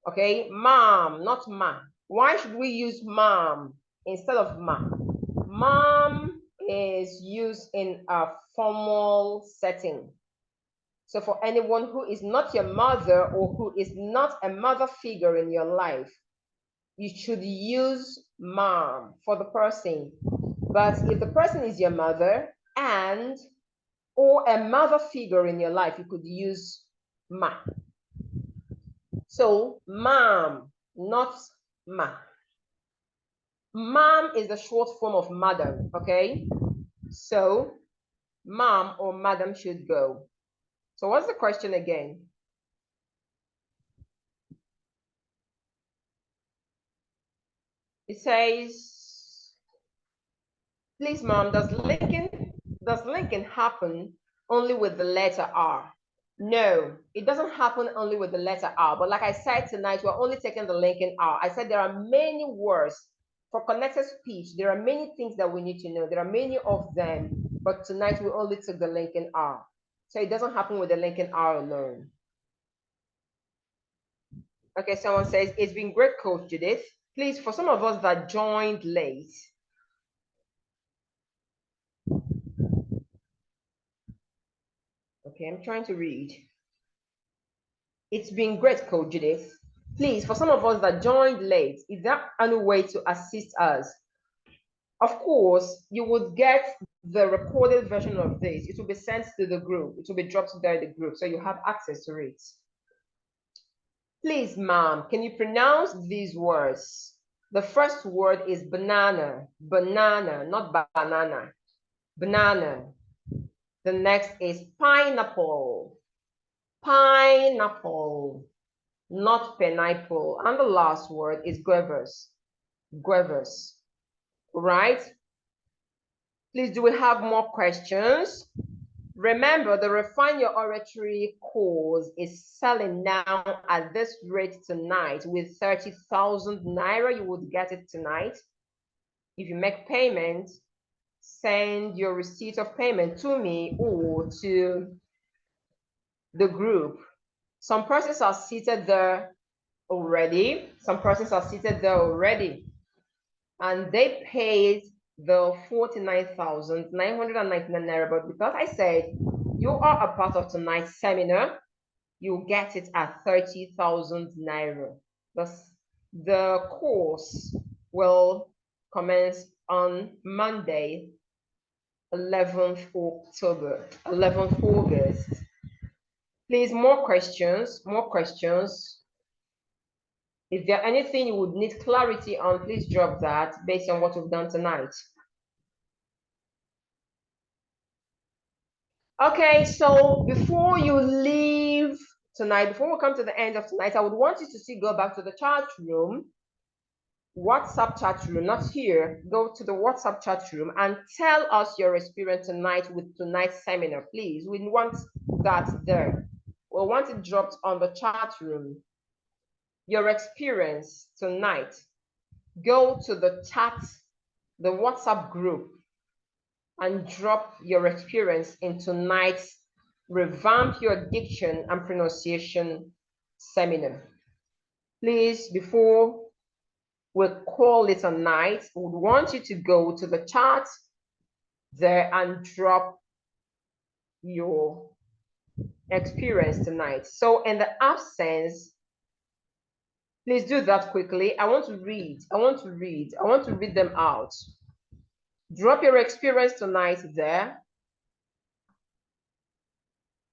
Okay, mom, not ma. Why should we use mom instead of ma? Mom is used in a formal setting. So for anyone who is not your mother or who is not a mother figure in your life, you should use mom for the person. But if the person is your mother or a mother figure in your life, you could use ma. So mom, not ma. Mom is the short form of madam, okay? So mom or madam should go. So what's the question again? It says, please, mom, does linking happen only with the letter R? No, it doesn't happen only with the letter R. But like I said tonight, we're only taking the linking R. I said there are many words for connected speech. There are many things that we need to know. There are many of them, but tonight we only took the linking R. So it doesn't happen with the linking R alone. Okay, someone says, it's been great, Coach Judith. Please, for some of us that joined late, okay, I'm trying to read. It's been great, Coach Judith. Please, for some of us that joined late, is there any way to assist us? Of course, you would get the recorded version of this. It will be sent to the group. It will be dropped there in the group, so you have access to it. Please, ma'am, can you pronounce these words? The first word is banana, banana, not banana, banana. The next is pineapple, pineapple, not pineapple. And the last word is guavas, guavas, right? Please, do we have more questions? Remember, the Refine Your Oratory course is selling now at this rate tonight with 30,000 Naira. You would get it tonight. If you make payment, send your receipt of payment to me or to the group. Some persons are seated there already. Some persons are seated there already. And they paid the 49,999 Naira. But because I said you are a part of tonight's seminar, you get it at 30,000 Naira. The course will commence on Monday, 11th October, 11th August. Please, more questions, more questions. If there anything you would need clarity on, please drop that based on what we've done tonight. Okay, so before you leave tonight, before we come to the end of tonight, I would want you to still go back to the chat room, WhatsApp chat room, not here. Go to the WhatsApp chat room and tell us your experience tonight with tonight's seminar, please. We want that there. We want it dropped on the chat room. Your experience tonight. Go to the chat, the WhatsApp group, and drop your experience in tonight's Revamp Your Diction and Pronunciation seminar. Please, before we call it a night, we would want you to go to the chat there and drop your experience tonight. So in the absence, please do that quickly. I want to read them out. Drop your experience tonight there.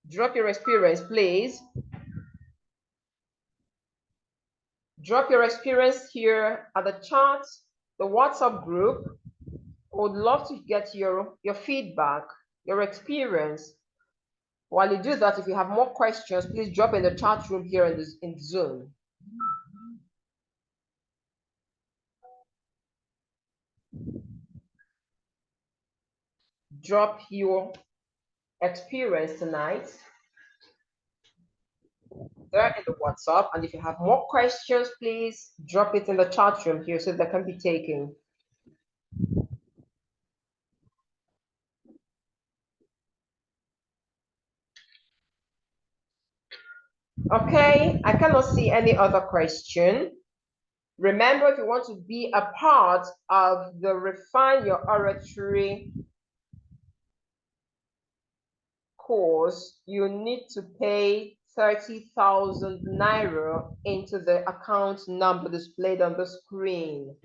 Drop your experience, please. Drop your experience here at the chat, the WhatsApp group. I would love to get your feedback, your experience. While you do that, if you have more questions, please drop in the chat room here in Zoom. Drop your experience tonight there in the WhatsApp. And if you have more questions, please drop it in the chat room here so they can be taken. Okay, I cannot see any other question. Remember, if you want to be a part of the Refine Your Oratory course, you need to pay 30,000 Naira into the account number displayed on the screen.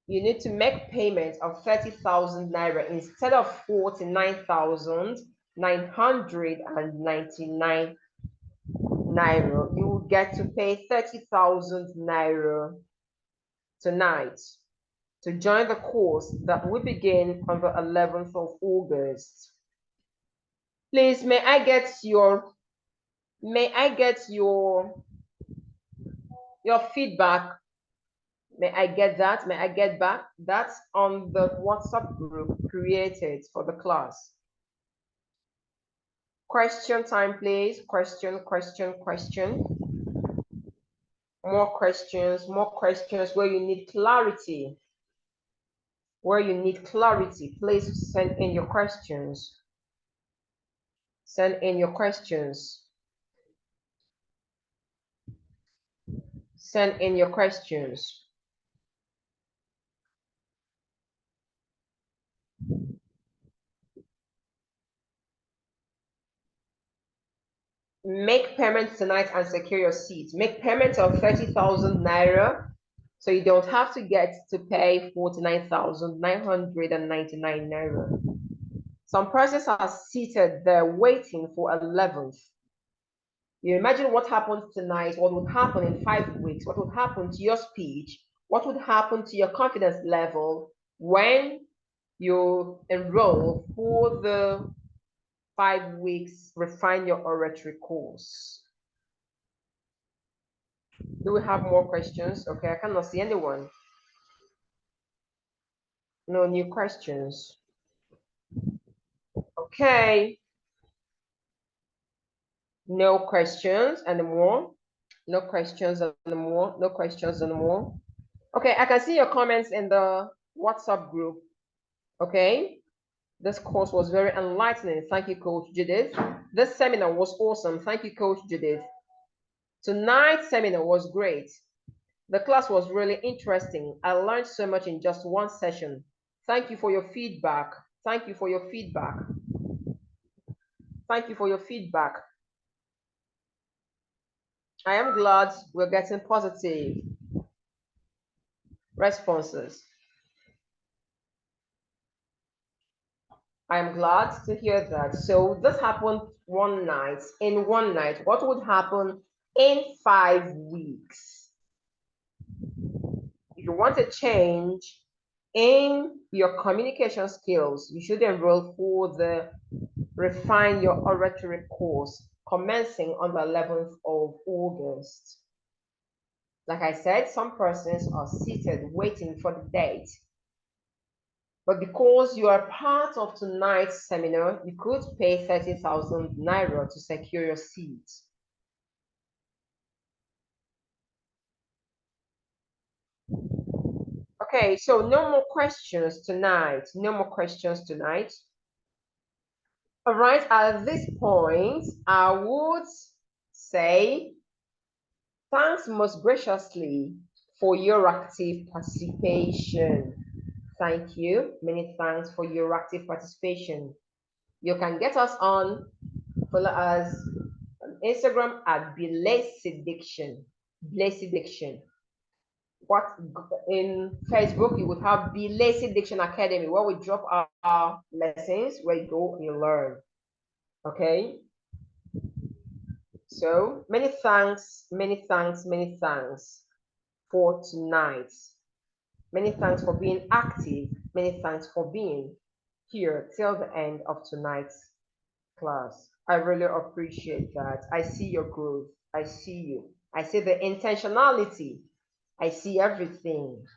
You need to make payment of 30,000 Naira instead of 49,999 Naira. You will get to pay 30,000 Naira tonight to join the course that will begin on the 11th of August. Please, may I get your feedback? May I get that? May I get back? That's on the WhatsApp group created for the class. Question time, please. Question. More questions where you need clarity. Please send in your questions. Send in your questions. send in your questions. Make payments tonight and secure your seat. Make payments of 30,000 naira, so you don't have to pay 49,999 naira. Some persons are seated there waiting for 11th. You imagine what happened tonight, what would happen in 5 weeks, what would happen to your speech, what would happen to your confidence level when you enroll for the 5 weeks Refine Your Oratory course. Do we have more questions? Okay, I cannot see anyone. No new questions. Okay. No questions anymore. No questions anymore. No questions anymore. Okay, I can see your comments in the WhatsApp group. Okay. This course was very enlightening. Thank you, Coach Judith. This seminar was awesome. Thank you, Coach Judith. Tonight's seminar was great. The class was really interesting. I learned so much in just one session. Thank you for your feedback. Thank you for your feedback. Thank you for your feedback. I am glad we're getting positive responses. I am glad to hear that. So this happened one night. In one night, what would happen in 5 weeks? If you want a change in your communication skills, you should enroll for the Refine Your Oratory course commencing on the 11th of August. Like I said, some persons are seated waiting for the date. But because you are part of tonight's seminar, you could pay 30,000 naira to secure your seat. Okay, so no more questions tonight. No more questions tonight. All right, at this point, I would say thanks most graciously for your active participation. Thank you. Many thanks for your active participation. You can get us on, follow us on Instagram at B-Lacey Diction. B-Lacey Diction. What in Facebook you would have B-Lacey Diction Academy, where we drop our lessons, where you go and you learn. Okay. So many thanks, many thanks, many thanks for tonight. Many thanks for being active. Many thanks for being here till the end of tonight's class. I really appreciate that. I see your growth. I see you. I see the intentionality. I see everything.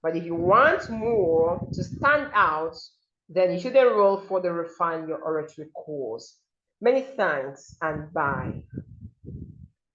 But if you want more to stand out, then you should enroll for the Refine Your Oratory course. Many thanks and bye.